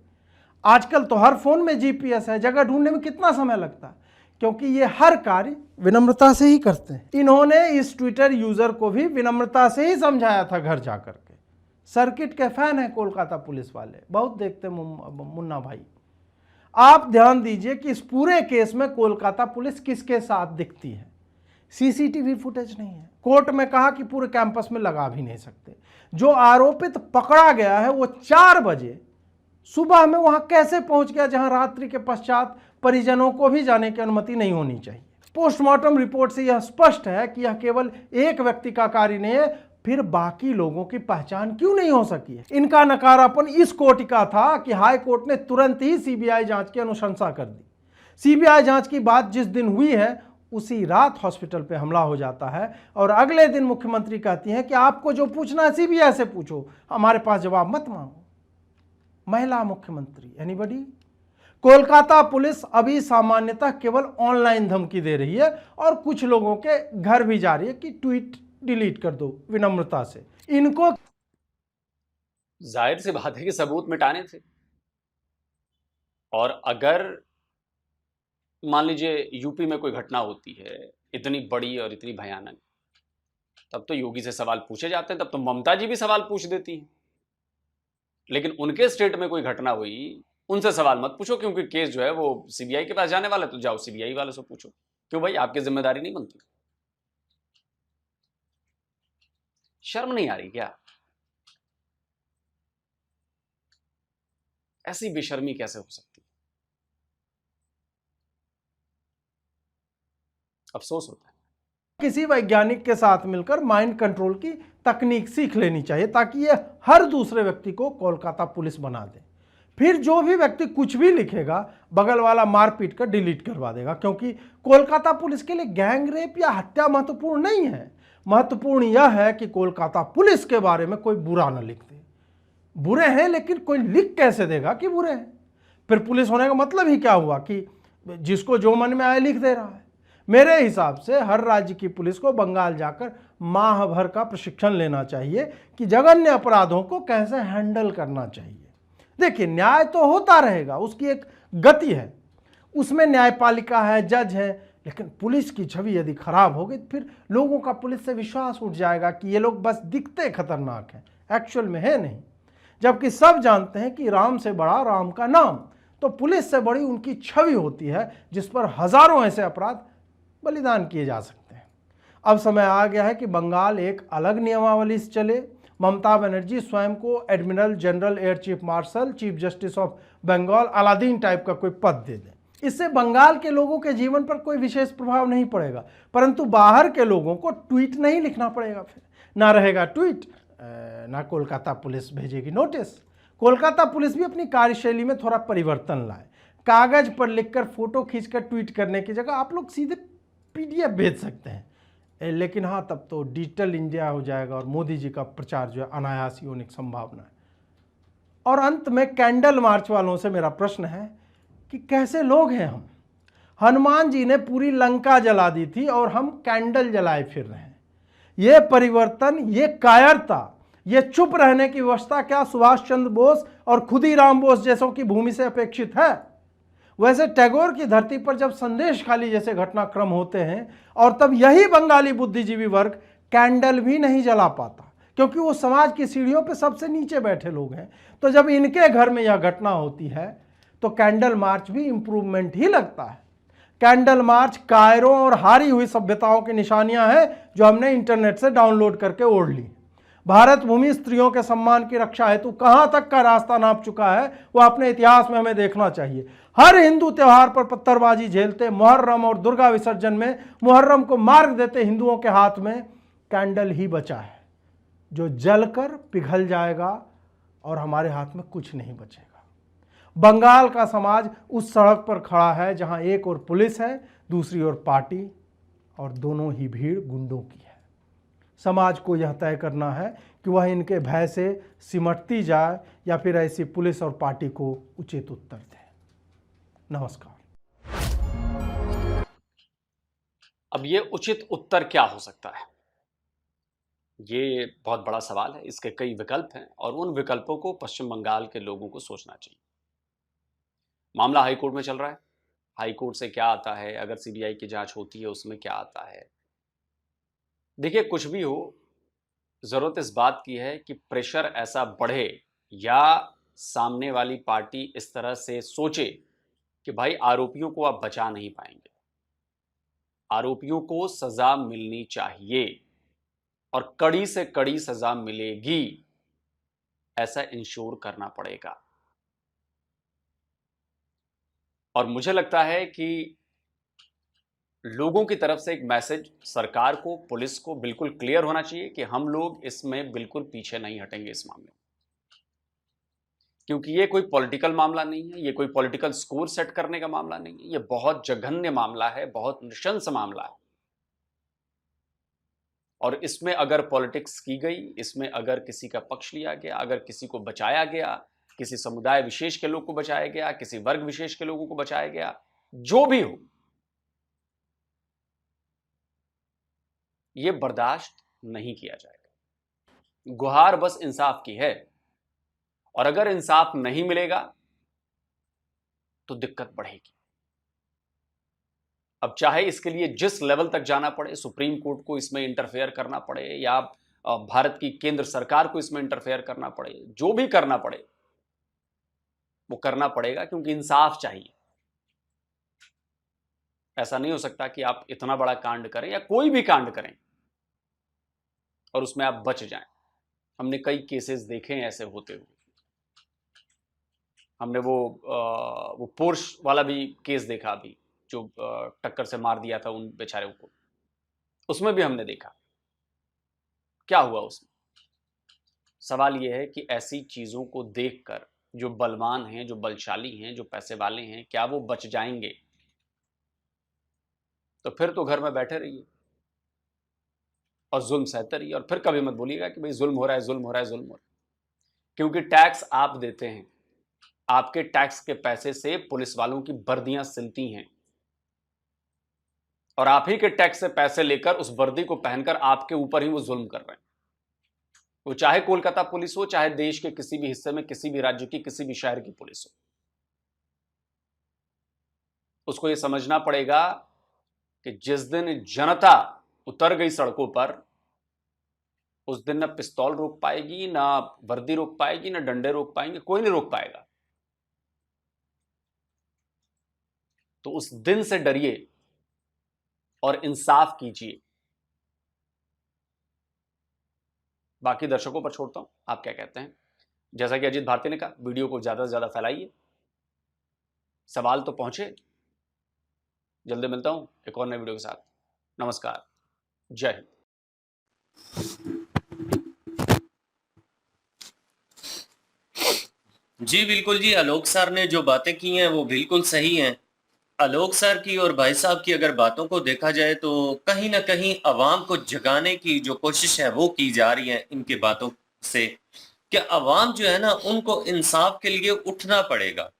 आजकल तो हर फोन में जीपीएस है, जगह ढूंढने में कितना समय लगता है, क्योंकि ये हर कार्य विनम्रता से ही करते हैं। इन्होंने इस ट्विटर यूजर को भी विनम्रता से ही समझाया था घर जाकर के। सर्किट के फैन है कोलकाता पुलिस वाले, बहुत देखते मुन्ना भाई। आप ध्यान दीजिए कि इस पूरे केस में कोलकाता पुलिस किसके साथ दिखती है। सीसीटीवी फुटेज नहीं है। कोर्ट में कहा कि पूरे कैंपस में लगा भी नहीं सकते। जो आरोपित पकड़ा गया है वो 4 बजे सुबह में वहां कैसे पहुंच गया जहां रात्रि के पश्चात परिजनों को भी जाने की अनुमति नहीं होनी चाहिए। पोस्टमार्टम रिपोर्ट से यह स्पष्ट है कि यह केवल एक व्यक्ति का कार्य नहीं है, फिर बाकी लोगों की पहचान क्यों नहीं हो सकी है। इनका नकारापन इस कोटि का था कि हाई कोर्ट ने तुरंत ही सीबीआई जांच की अनुशंसा कर दी। सीबीआई जांच की बात जिस दिन हुई है उसी रात हॉस्पिटल पे हमला हो जाता है और अगले दिन मुख्यमंत्री कहती हैं कि आपको जो पूछना है सीबीआई से पूछो, हमारे पास जवाब मत मांगो। महिला मुख्यमंत्री, एनीबॉडी? कोलकाता पुलिस अभी सामान्यतः केवल ऑनलाइन धमकी दे रही है और कुछ लोगों के घर भी जा रही है कि ट्वीट डिलीट कर दो विनम्रता से। इनको जाहिर सी बात है कि सबूत मिटाने थे, और अगर मान लीजिए यूपी में कोई घटना होती है इतनी बड़ी और इतनी भयानक, तब तो योगी से सवाल पूछे जाते हैं, तब तो ममता जी भी सवाल पूछ देती हैं। लेकिन उनके स्टेट में कोई घटना हुई, उनसे सवाल मत पूछो, क्योंकि केस जो है वो सीबीआई के पास जाने वाला है, तो जाओ सीबीआई वाले से पूछो। क्यों भाई, आपकी जिम्मेदारी नहीं बनती? शर्म नहीं आ रही क्या? ऐसी बेशर्मी कैसे हो सकती है? अफसोस होता है। किसी वैज्ञानिक के साथ मिलकर माइंड कंट्रोल की तकनीक सीख लेनी चाहिए ताकि ये हर दूसरे व्यक्ति को कोलकाता पुलिस बना दे। फिर जो भी व्यक्ति कुछ भी लिखेगा बगल वाला मार पीट कर डिलीट करवा देगा, क्योंकि कोलकाता पुलिस के लिए गैंग रेप या हत्या महत्वपूर्ण नहीं है। महत्वपूर्ण यह है कि कोलकाता पुलिस के बारे में कोई बुरा न लिख दे। बुरे हैं लेकिन कोई लिख कैसे देगा कि बुरे हैं? फिर पुलिस होने का मतलब ही क्या हुआ कि जिसको जो मन में आए लिख दे रहा है। मेरे हिसाब से हर राज्य की पुलिस को बंगाल जाकर माह भर का प्रशिक्षण लेना चाहिए कि जघन्य अपराधों को कैसे हैंडल करना चाहिए। देखिए, न्याय तो होता रहेगा, उसकी एक गति है, उसमें न्यायपालिका है, जज है, लेकिन पुलिस की छवि यदि खराब हो गई तो फिर लोगों का पुलिस से विश्वास उठ जाएगा कि ये लोग बस दिखते खतरनाक हैं, एक्चुअल में है नहीं। जबकि सब जानते हैं कि राम से बड़ा राम का नाम, तो पुलिस से बड़ी उनकी छवि होती है जिस पर हजारों ऐसे अपराध बलिदान किए जा सकते हैं। अब समय आ गया है कि बंगाल एक अलग नियमावली से चले। ममता बनर्जी स्वयं को admiral general air chief marshal, chief justice of Bengal, Aladdin type का कोई पद दे दें। इससे बंगाल के लोगों के जीवन पर कोई विशेष प्रभाव नहीं पड़ेगा, परंतु बाहर के लोगों को ट्वीट नहीं लिखना पड़ेगा। फिर ना रहेगा ट्वीट, ना कोलकाता पुलिस भेजेगी नोटिस। कोलकाता पुलिस भी अपनी कार्यशैली में थोड़ा परिवर्तन लाए। कागज पर लिखकर फोटो खींचकर ट्वीट करने की जगह आप लोग सीधे पीडीएफ भेज सकते हैं। लेकिन हाँ, तब तो डिजिटल इंडिया हो जाएगा और मोदी जी का प्रचार जो है अनायास ही होने की संभावना है। और अंत में कैंडल मार्च वालों से मेरा प्रश्न है कि कैसे लोग हैं हम? हनुमान जी ने पूरी लंका जला दी थी और हम कैंडल जलाए फिर रहे हैं। ये परिवर्तन, ये कायरता, ये चुप रहने की व्यवस्था क्या सुभाष चंद्र बोस और खुदीराम बोस जैसों की भूमि से अपेक्षित है? वैसे टैगोर की धरती पर जब संदेश खाली जैसे घटनाक्रम होते हैं और तब यही बंगाली बुद्धिजीवी वर्ग कैंडल भी नहीं जला पाता, क्योंकि वो समाज की सीढ़ियों पे सबसे नीचे बैठे लोग हैं। तो जब इनके घर में यह घटना होती है तो कैंडल मार्च भी इंप्रूवमेंट ही लगता है। कैंडल मार्च कायरों और हारी हुई सभ्यताओं की निशानियां हैं जो हमने इंटरनेट से डाउनलोड करके ओढ़ ली। भारत भूमि स्त्रियों के सम्मान की रक्षा हेतु कहां तक का रास्ता नाप चुका है वह अपने इतिहास में हमें देखना चाहिए। हर हिंदू त्योहार पर पत्थरबाजी झेलते, मुहर्रम और दुर्गा विसर्जन में मुहर्रम को मार्ग देते हिंदुओं के हाथ में कैंडल ही बचा है जो जलकर पिघल जाएगा और हमारे हाथ में कुछ नहीं बचेगा। बंगाल का समाज उस सड़क पर खड़ा है जहां एक ओर पुलिस है, दूसरी ओर पार्टी, और दोनों ही भीड़ गुंडों की है। समाज को यह तय करना है कि वह इनके भय से सिमटती जाए या फिर ऐसी पुलिस और पार्टी को उचित उत्तर दे। नमस्कार। अब ये उचित उत्तर क्या हो सकता है, ये बहुत बड़ा सवाल है। इसके कई विकल्प हैं और उन विकल्पों को पश्चिम बंगाल के लोगों को सोचना चाहिए। मामला हाई कोर्ट में चल रहा है। हाई कोर्ट से क्या आता है, अगर सीबीआई की जांच होती है उसमें क्या आता है। देखिए, कुछ भी हो, जरूरत इस बात की है कि प्रेशर ऐसा बढ़े या सामने वाली पार्टी इस तरह से सोचे कि भाई आरोपियों को आप बचा नहीं पाएंगे, आरोपियों को सजा मिलनी चाहिए और कड़ी से कड़ी सजा मिलेगी, ऐसा इंश्योर करना पड़ेगा। और मुझे लगता है कि लोगों की तरफ से एक मैसेज सरकार को, पुलिस को बिल्कुल क्लियर होना चाहिए कि हम लोग इसमें बिल्कुल पीछे नहीं हटेंगे इस मामले में, क्योंकि ये कोई पॉलिटिकल मामला नहीं है, ये कोई पॉलिटिकल स्कोर सेट करने का मामला नहीं है, ये बहुत जघन्य मामला है, बहुत नृशंस मामला है। और इसमें अगर पॉलिटिक्स की गई, इसमें अगर किसी का पक्ष लिया गया, अगर किसी को बचाया गया, किसी समुदाय विशेष के लोग को बचाया गया, किसी वर्ग विशेष के लोगों को बचाया गया, जो भी हो, यह बर्दाश्त नहीं किया जाएगा। गुहार बस इंसाफ की है, और अगर इंसाफ नहीं मिलेगा तो दिक्कत बढ़ेगी। अब चाहे इसके लिए जिस लेवल तक जाना पड़े, सुप्रीम कोर्ट को इसमें इंटरफेयर करना पड़े या भारत की केंद्र सरकार को इसमें इंटरफेयर करना पड़े, जो भी करना पड़े वो करना पड़ेगा, क्योंकि इंसाफ चाहिए। ऐसा नहीं हो सकता कि आप इतना बड़ा कांड करें या कोई भी कांड करें और उसमें आप बच जाएं। हमने कई केसेस देखे हैं ऐसे होते हुए। हमने वो पोर्श वाला भी केस देखा अभी, जो टक्कर से मार दिया था उन बेचारों को, उसमें भी हमने देखा क्या हुआ उसमें। सवाल यह है कि ऐसी चीजों को देखकर जो बलवान हैं, जो बलशाली हैं, जो पैसे वाले हैं, क्या वो बच जाएंगे? तो फिर तो घर में बैठे रहिए और जुल्म सहते रहिए, और फिर कभी मत बोलिएगा कि भाई जुल्म हो रहा है, जुल्म हो रहा है, जुल्म हो रहा है। क्योंकि टैक्स आप देते हैं, आपके टैक्स के पैसे से पुलिस वालों की वर्दियां सिलती हैं, और आप ही के टैक्स से पैसे लेकर उस वर्दी को पहनकर आपके ऊपर ही वो जुल्म कर रहे हैं। वो चाहे कोलकाता पुलिस हो, चाहे देश के किसी भी हिस्से में, किसी भी राज्य की, किसी भी शहर की पुलिस हो। उसको ये समझना पड़ेगा कि जिस दिन जनता उतर गई सड़कों पर, उस दिन ना पिस्तौल रोक पाएगी, ना वर्दी रोक पाएगी, ना डंडे रोक पाएंगे, कोई नहीं रोक पाएगा। तो उस दिन से डरिए और इंसाफ कीजिए। बाकी दर्शकों पर छोड़ता हूं, आप क्या कहते हैं। जैसा कि अजीत भारती ने कहा, वीडियो को ज्यादा से ज्यादा फैलाइए, सवाल तो पहुंचे। जल्दी मिलता हूं एक और नए वीडियो के साथ। नमस्कार, जय हिंद। जी बिल्कुल जी, आलोक सर ने जो बातें की हैं वो बिल्कुल सही हैं। आलोक सर की और भाई साहब की अगर बातों को देखा जाए तो कहीं ना कहीं अवाम को जगाने की जो कोशिश है वो की जा रही है इनकी बातों से, कि अवाम जो है ना उनको इंसाफ के लिए उठना पड़ेगा।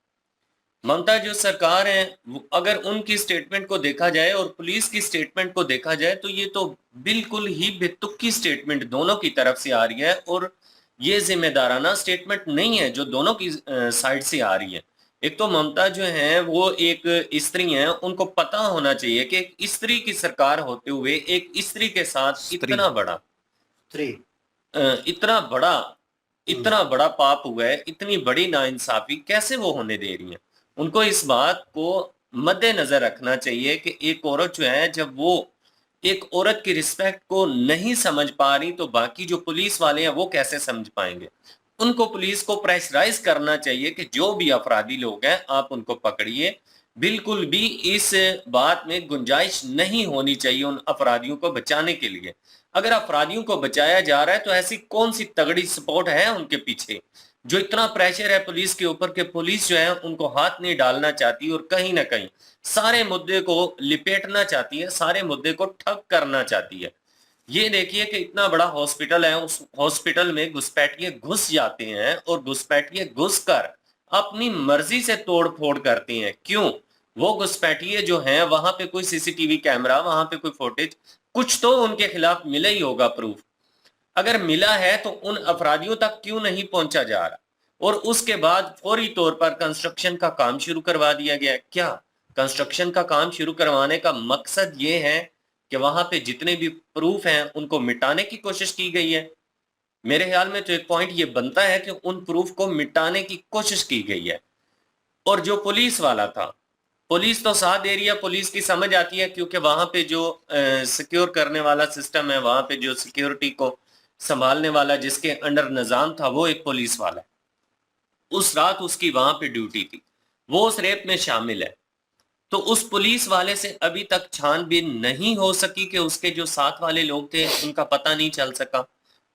ममता जो सरकार है, अगर उनकी स्टेटमेंट को देखा जाए और पुलिस की स्टेटमेंट को देखा जाए तो ये तो बिल्कुल ही बेतुकी स्टेटमेंट दोनों की तरफ से आ रही है, और ये जिम्मेदाराना स्टेटमेंट नहीं है जो दोनों की साइड से आ रही है। एक तो ममता जो है वो एक स्त्री है, उनको पता होना चाहिए कि एक स्त्री की सरकार होते हुए एक स्त्री के साथ इतना बड़ा पाप हुआ है, इतनी बड़ी नाइंसाफी कैसे वो होने दे रही है। उनको इस बात को मद्देनजर रखना चाहिए कि एक औरत जो है, जब वो एक औरत की रिस्पेक्ट को नहीं समझ पा रही तो बाकी जो पुलिस वाले हैं वो कैसे समझ पाएंगे। उनको पुलिस को प्रेशराइज करना चाहिए कि जो भी अपराधी लोग हैं आप उनको पकड़िए। बिल्कुल भी इस बात में गुंजाइश नहीं होनी चाहिए उन अपराधियों को बचाने के लिए। अगर अपराधियों को बचाया जा रहा है तो ऐसी कौन सी तगड़ी सपोर्ट है उनके पीछे, जो इतना प्रेशर है पुलिस के ऊपर कि पुलिस जो है उनको हाथ नहीं डालना चाहती और कहीं ना कहीं सारे मुद्दे को लिपेटना चाहती है, सारे मुद्दे को ठप करना चाहती है। ये देखिए कि इतना बड़ा हॉस्पिटल है, उस हॉस्पिटल में घुसपैठिए घुस जाते हैं और घुसपैठिए घुसकर अपनी मर्जी से तोड़ फोड़ करते हैं। क्यों? वो घुसपैठिए जो हैं वहां पे कोई सीसीटीवी कैमरा, वहां पे कोई फुटेज, कुछ तो उनके खिलाफ मिला ही होगा प्रूफ। अगर मिला है तो उन अपराधियों तक क्यों नहीं पहुंचा जा रहा? और उसके बाद फौरी तौर पर कंस्ट्रक्शन का काम शुरू करवा दिया गया। क्या कंस्ट्रक्शन का काम शुरू करवाने का मकसद ये है कि वहां पे जितने भी प्रूफ हैं उनको मिटाने की कोशिश की गई है? मेरे ख्याल में तो एक पॉइंट ये बनता है कि उन प्रूफ को मिटाने की कोशिश की गई है। और जो पुलिस वाला था, पुलिस तो साथ दे रही है, पुलिस की समझ आती है क्योंकि वहां पे जो सिक्योर करने वाला सिस्टम है, वहां पे जो सिक्योरिटी को संभालने वाला जिसके अंडर निजाम था वो एक पुलिस वाला है। उस रात उसकी वहां पे ड्यूटी थी, वो उस रेप में शामिल है। तो उस पुलिस वाले से अभी तक छानबीन नहीं हो सकी कि उसके जो साथ वाले लोग थे उनका पता नहीं चल सका।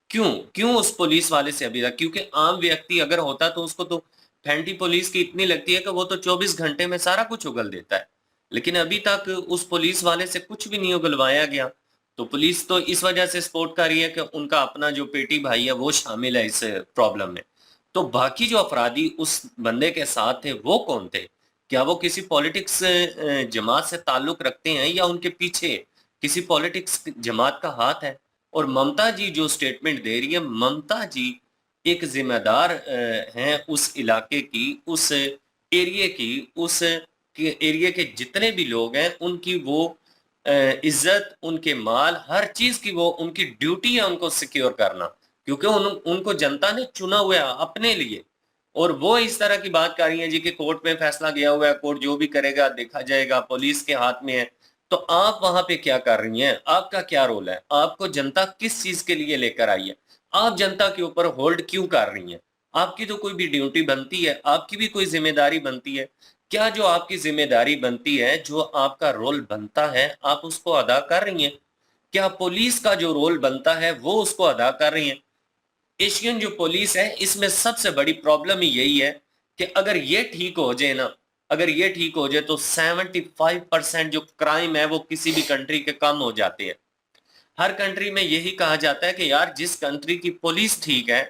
क्यों? क्यों उस पुलिस वाले से अभी तक? क्योंकि आम व्यक्ति अगर होता तो उसको तो फैंटी पुलिस की इतनी लगती है कि वो तो 24 घंटे में सारा कुछ उगल देता है, लेकिन अभी तक उस पुलिस वाले से कुछ भी नहीं उगलवाया गया। तो पुलिस तो इस वजह से सपोर्ट कर रही है कि उनका अपना जो पेटी भाई है वो शामिल है इस प्रॉब्लम में। तो बाकी जो अपराधी उस बंदे के साथ थे वो कौन थे? क्या वो किसी पॉलिटिक्स जमात से ताल्लुक रखते हैं या उनके पीछे किसी पॉलिटिक्स जमात का हाथ है? और ममता जी जो स्टेटमेंट दे रही है, ममता जी एक जिम्मेदार हैं उस इलाके की, उस एरिया की, उस एरिया के जितने भी लोग हैं उनकी वो इज्जत, उनके माल, हर चीज की वो उनकी ड्यूटी है उनको सिक्योर करना, क्योंकि उनको जनता ने चुना हुआ है अपने लिए। और वो इस तरह की बात कर रही है जी कि कोर्ट में फैसला गया हुआ है, कोर्ट जो भी करेगा देखा जाएगा, पुलिस के हाथ में है। तो आप वहां पे क्या कर रही हैं? आपका क्या रोल है? आपको जनता किस चीज के लिए लेकर आई है? आप जनता के ऊपर होल्ड क्यों कर रही हैं? आपकी तो कोई भी ड्यूटी बनती है, आपकी भी कोई जिम्मेदारी बनती है। क्या जो आपकी जिम्मेदारी बनती है, जो आपका रोल बनता है, आप उसको अदा कर रही हैं? क्या पुलिस का जो रोल बनता है वो उसको अदा कर रही हैं? एशियन जो पुलिस है इसमें सबसे बड़ी प्रॉब्लम ही यही है कि अगर ये ठीक हो जाए ना, अगर ये ठीक हो जाए तो 75% जो क्राइम है वो किसी भी कंट्री के कम हो जाते हैं। हर कंट्री में यही कहा जाता है कि यार जिस कंट्री की पुलिस ठीक है,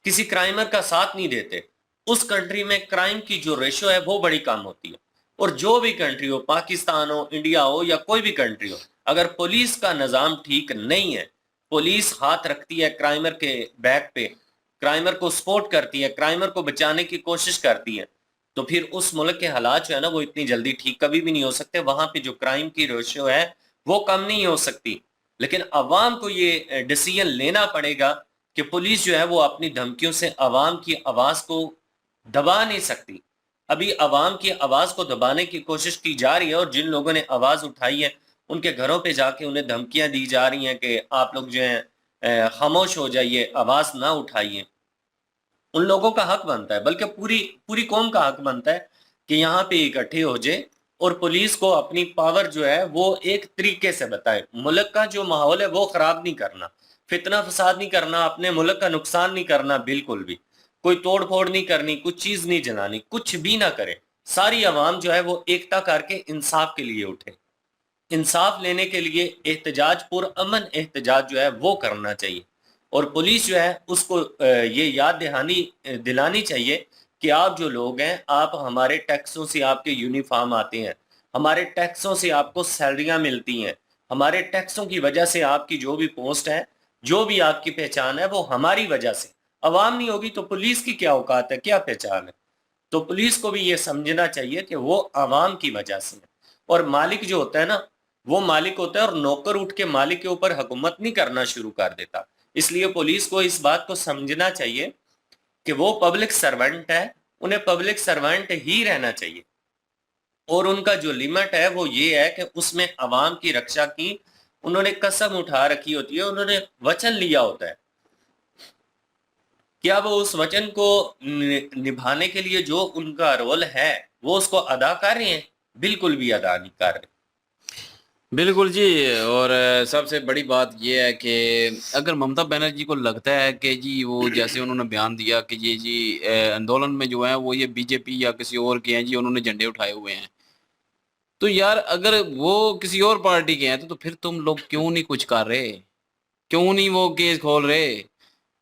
किसी क्राइमर का साथ नहीं देते, उस कंट्री में क्राइम की जो रेशो है वो बड़ी कम होती है। और जो भी कंट्री हो, पाकिस्तान हो, इंडिया हो या कोई भी कंट्री हो, अगर पुलिस का निजाम ठीक नहीं है, पुलिस हाथ रखती है क्राइमर के बैक पे, क्राइमर को सपोर्ट करती है, क्राइमर को बचाने की कोशिश करती है, तो फिर उस मुल्क के हालात जो है ना वो इतनी जल्दी ठीक कभी भी नहीं हो सकते। वहां पे जो क्राइम की रेशियो है वो कम नहीं हो सकती। लेकिन अवाम को ये डिसीजन लेना पड़ेगा कि पुलिस जो है वो अपनी धमकियों से अवाम की आवाज को दबा नहीं सकती। अभी अवाम की आवाज को दबाने की कोशिश की जा रही है और जिन लोगों ने आवाज उठाई है उनके घरों पे जाके उन्हें धमकियां दी जा रही हैं कि आप लोग जो है खामोश हो जाइए, आवाज ना उठाइए। उन लोगों का हक बनता है, बल्कि पूरी पूरी कौम का हक बनता है कि यहाँ पे इकट्ठे हो जाए और पुलिस को अपनी पावर जो है वो एक तरीके से बताए। मुल्क का जो माहौल है वो खराब नहीं करना, फितना फसाद नहीं करना, अपने मुल्क का नुकसान नहीं करना, बिल्कुल भी कोई तोड़ फोड़ नहीं करनी, कुछ चीज नहीं जलानी, कुछ भी ना करे। सारी आवाम जो है वो एकता करके इंसाफ के लिए उठे, इंसाफ लेने के लिए एहतजाज, पुरअमन एहतजाज जो है वो करना चाहिए। और पुलिस जो है उसको ये याद दिलानी चाहिए कि आप जो लोग हैं, आप हमारे टैक्सों से आपके यूनिफॉर्म आते हैं, हमारे टैक्सों से आपको सैलरियां मिलती हैं, हमारे टैक्सों की वजह से आपकी जो भी पोस्ट है, जो भी आपकी पहचान है वो हमारी वजह से। अवाम नहीं होगी तो पुलिस की क्या औकात है, क्या पहचान है? तो पुलिस को भी ये समझना चाहिए कि वो अवाम की वजह से है। और मालिक जो होता है ना, वो मालिक होता है और नौकर उठ के मालिक के ऊपर हुकूमत नहीं करना शुरू कर देता। इसलिए पुलिस को इस बात को समझना चाहिए कि वो पब्लिक सर्वेंट है, उन्हें पब्लिक सर्वेंट ही रहना चाहिए। और उनका जो लिमिट है वो ये है कि उसमें अवाम की रक्षा की उन्होंने कसम उठा रखी होती है, उन्होंने वचन लिया होता है। क्या वो उस वचन को निभाने के लिए जो उनका रोल है वो उसको अदा कर रहे हैं? बिल्कुल भी अदा नहीं कर रहे। बिल्कुल जी। और सबसे बड़ी बात ये है कि अगर ममता बनर्जी को लगता है कि जी वो जैसे उन्होंने बयान दिया कि ये जी आंदोलन में जो है वो ये बीजेपी या किसी और के हैं जी, उन्होंने झंडे उठाए हुए हैं, तो यार अगर वो किसी और पार्टी के हैं तो फिर तुम लोग क्यों नहीं कुछ कर रहे? क्यों नहीं वो केस खोल रहे?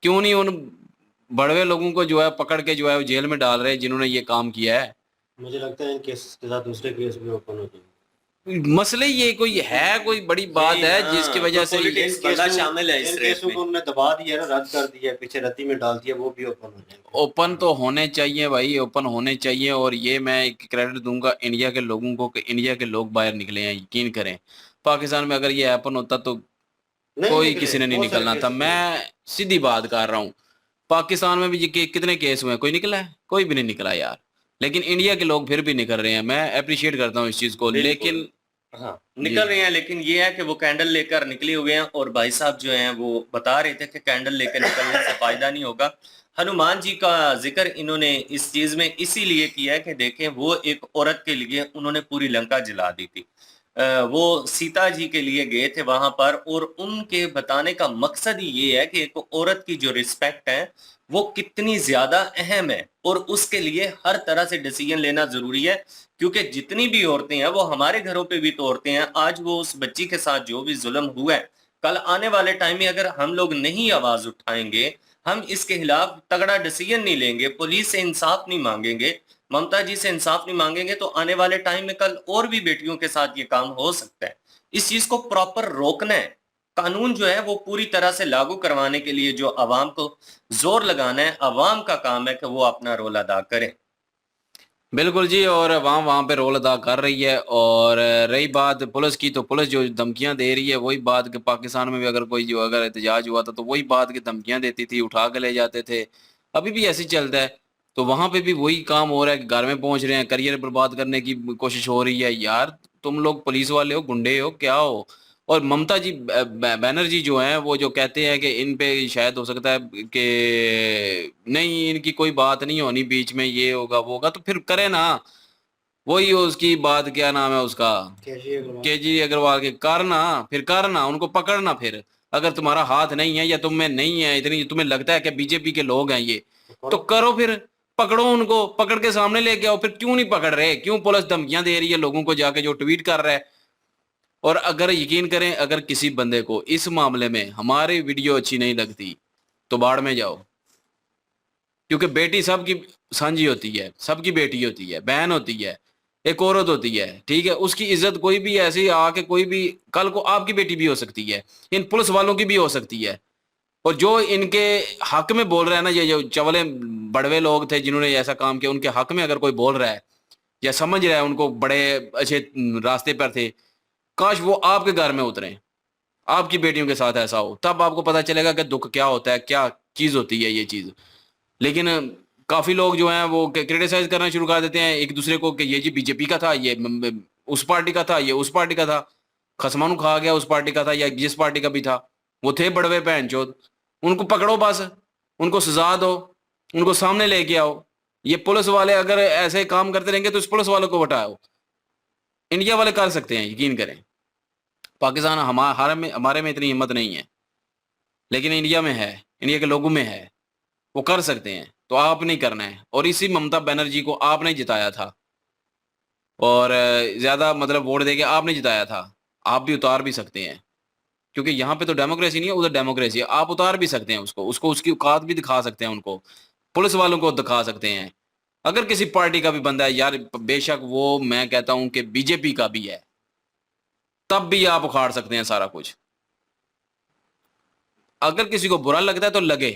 क्यों नहीं उन बड़वे लोगों को जो है पकड़ के जो है वो जेल में डाल रहे जिन्होंने ये काम किया है? मुझे लगता है इन केस के साथ दूसरे केस भी ओपन हो जाएंगे। मसले ये कोई है, कोई बड़ी बात है जिसकी वजह से पॉलिटिक्स बड़ा शामिल है इस इन रेस केसों में। को उन्होंने दबा दिया ना, रद्द कर दिया, पीछे रद्दी में डाल दिया, वो भी ओपन हो जाएंगे। ओपन तो होने चाहिए भाई, ओपन होने चाहिए। और ये मैं एक क्रेडिट दूंगा इंडिया के लोगों को कि इंडिया के लोग बाहर निकले हैं, यकीन करें। पाकिस्तान में अगर ये ओपन होता तो नहीं कोई निकले, किसी ने नहीं बहुत सारे निकलना था। केस मैं सीधी बात कर रहा हूँ। पाकिस्तान में भी कितने केस हुए, कोई निकला है? कोई भी नहीं निकला यार। लेकिन इंडिया के लोग फिर भी निकल रहे हैं, मैं अप्रिशिएट करता हूँ इस चीज को। बिल्कुल। लेकिन हाँ, निकल रहे हैं, लेकिन ये है कि वो कैंडल लेकर निकले हुए हैं। और भाई साहब जो हैं वो बता रहे थे कि कैंडल लेकर निकलने से फायदा नहीं होगा। हनुमान जी का जिक्र इन्होंने इस चीज में इसीलिए किया है कि देखें, वो एक औरत के लिए उन्होंने पूरी लंका जला दी थी। वो सीता जी के लिए गए थे वहां पर, और उनके बताने का मकसद ही ये है कि एक औरत की जो रिस्पेक्ट है वो कितनी ज्यादा अहम है, और उसके लिए हर तरह से डिसीजन लेना जरूरी है। क्योंकि जितनी भी औरतें हैं वो हमारे घरों पे भी तो औरतें हैं। आज वो उस बच्ची के साथ जो भी जुल्म हुआ है, कल आने वाले टाइम में अगर हम लोग नहीं आवाज उठाएंगे, हम इसके खिलाफ तगड़ा डिसीजन नहीं लेंगे, पुलिस से इंसाफ नहीं मांगेंगे, ममता जी से इंसाफ नहीं मांगेंगे, तो आने वाले टाइम में कल और भी बेटियों के साथ ये काम हो सकता है। इस चीज को प्रॉपर रोकना है। कानून जो है वो पूरी तरह से लागू करवाने के लिए जो अवाम को जोर लगाना है, अवाम का काम है कि वो अपना रोल अदा करें। बिल्कुल जी। और वहाँ पे रोल अदा कर रही है। और रही बात पुलिस की, तो पुलिस जो धमकियां दे रही है वही बात कि पाकिस्तान में भी अगर कोई जो अगर एहतजाज हुआ था तो वही बात की धमकियां देती थी, उठा के ले जाते थे। अभी भी ऐसे ही चलता है। तो वहां पे भी वही काम हो रहा है कि घर में पहुंच रहे हैं, करियर बर्बाद करने की कोशिश हो रही है। यार तुम लोग पुलिस वाले हो, गुंडे हो, क्या हो? और ममता जी बैनर्जी जो हैं वो जो कहते हैं कि इन पे शायद हो सकता है कि नहीं, इनकी कोई बात नहीं होनी बीच में, ये होगा वो होगा, तो फिर करे ना। वही उसकी बात, क्या नाम है उसका, केजी अग्रवाल के करना, फिर करना, उनको पकड़ना। फिर अगर तुम्हारा हाथ नहीं है या तुम में नहीं है इतनी, तुम्हें लगता है कि बीजेपी के लोग हैं ये, तो करो फिर, पकड़ो उनको, पकड़ के सामने लेके आओ। फिर क्यों नहीं पकड़ रहे? क्यों पुलिस धमकियां दे रही है लोगों को जाके, जो ट्वीट कर रहा है? और अगर यकीन करें, अगर किसी बंदे को इस मामले में हमारी वीडियो अच्छी नहीं लगती तो बाढ़ में जाओ। क्योंकि बेटी सबकी सांझी होती है, सबकी बेटी होती है, बहन होती है, एक औरत होती है, ठीक है? उसकी इज्जत कोई भी ऐसी आके, कोई भी कल को आपकी बेटी भी हो सकती है, इन पुलिस वालों की भी हो सकती है। और जो इनके हक में बोल रहा है ना, ये जो चवले बड़वे लोग थे जिन्होंने ऐसा काम किया, उनके हक में अगर कोई बोल रहा है या समझ रहा है उनको बड़े अच्छे रास्ते पर थे, काश वो आपके घर में उतरे, आपकी बेटियों के साथ ऐसा हो, तब आपको पता चलेगा कि दुख क्या होता है, क्या चीज होती है ये चीज। लेकिन काफी लोग जो हैं वो क्रिटिसाइज करना शुरू कर देते हैं एक दूसरे को कि ये जी बीजेपी का था, ये उस पार्टी का था, ये उस पार्टी का था, खसमानू खा गया उस पार्टी का था या जिस पार्टी का भी था, वो थे बड़वे बहन चोद, उनको पकड़ो बस, उनको सजा दो, उनको सामने लेके आओ। ये पुलिस वाले अगर ऐसे काम करते रहेंगे तो इस पुलिस वालों को हटाओ। इंडिया वाले कर सकते हैं, यकीन करें। पाकिस्तान हमारे में इतनी हिम्मत नहीं है, लेकिन इंडिया में है, इंडिया के लोगों में है, वो कर सकते हैं। तो आप नहीं करना है। और इसी ममता बनर्जी को आपने जिताया था, और ज्यादा मतलब वोट देके आपने जिताया था। आप भी उतार भी सकते हैं, क्योंकि यहाँ पे तो डेमोक्रेसी नहीं है, उधर डेमोक्रेसी है। आप उतार भी सकते हैं उसको उसकी औकात भी दिखा सकते हैं, उनको पुलिस वालों को दिखा सकते हैं। अगर किसी पार्टी का भी बंदा है यार, बेशक वो मैं कहता हूं कि बीजेपी का भी है, तब भी आप उखाड़ सकते हैं सारा कुछ। अगर किसी को बुरा लगता है तो लगे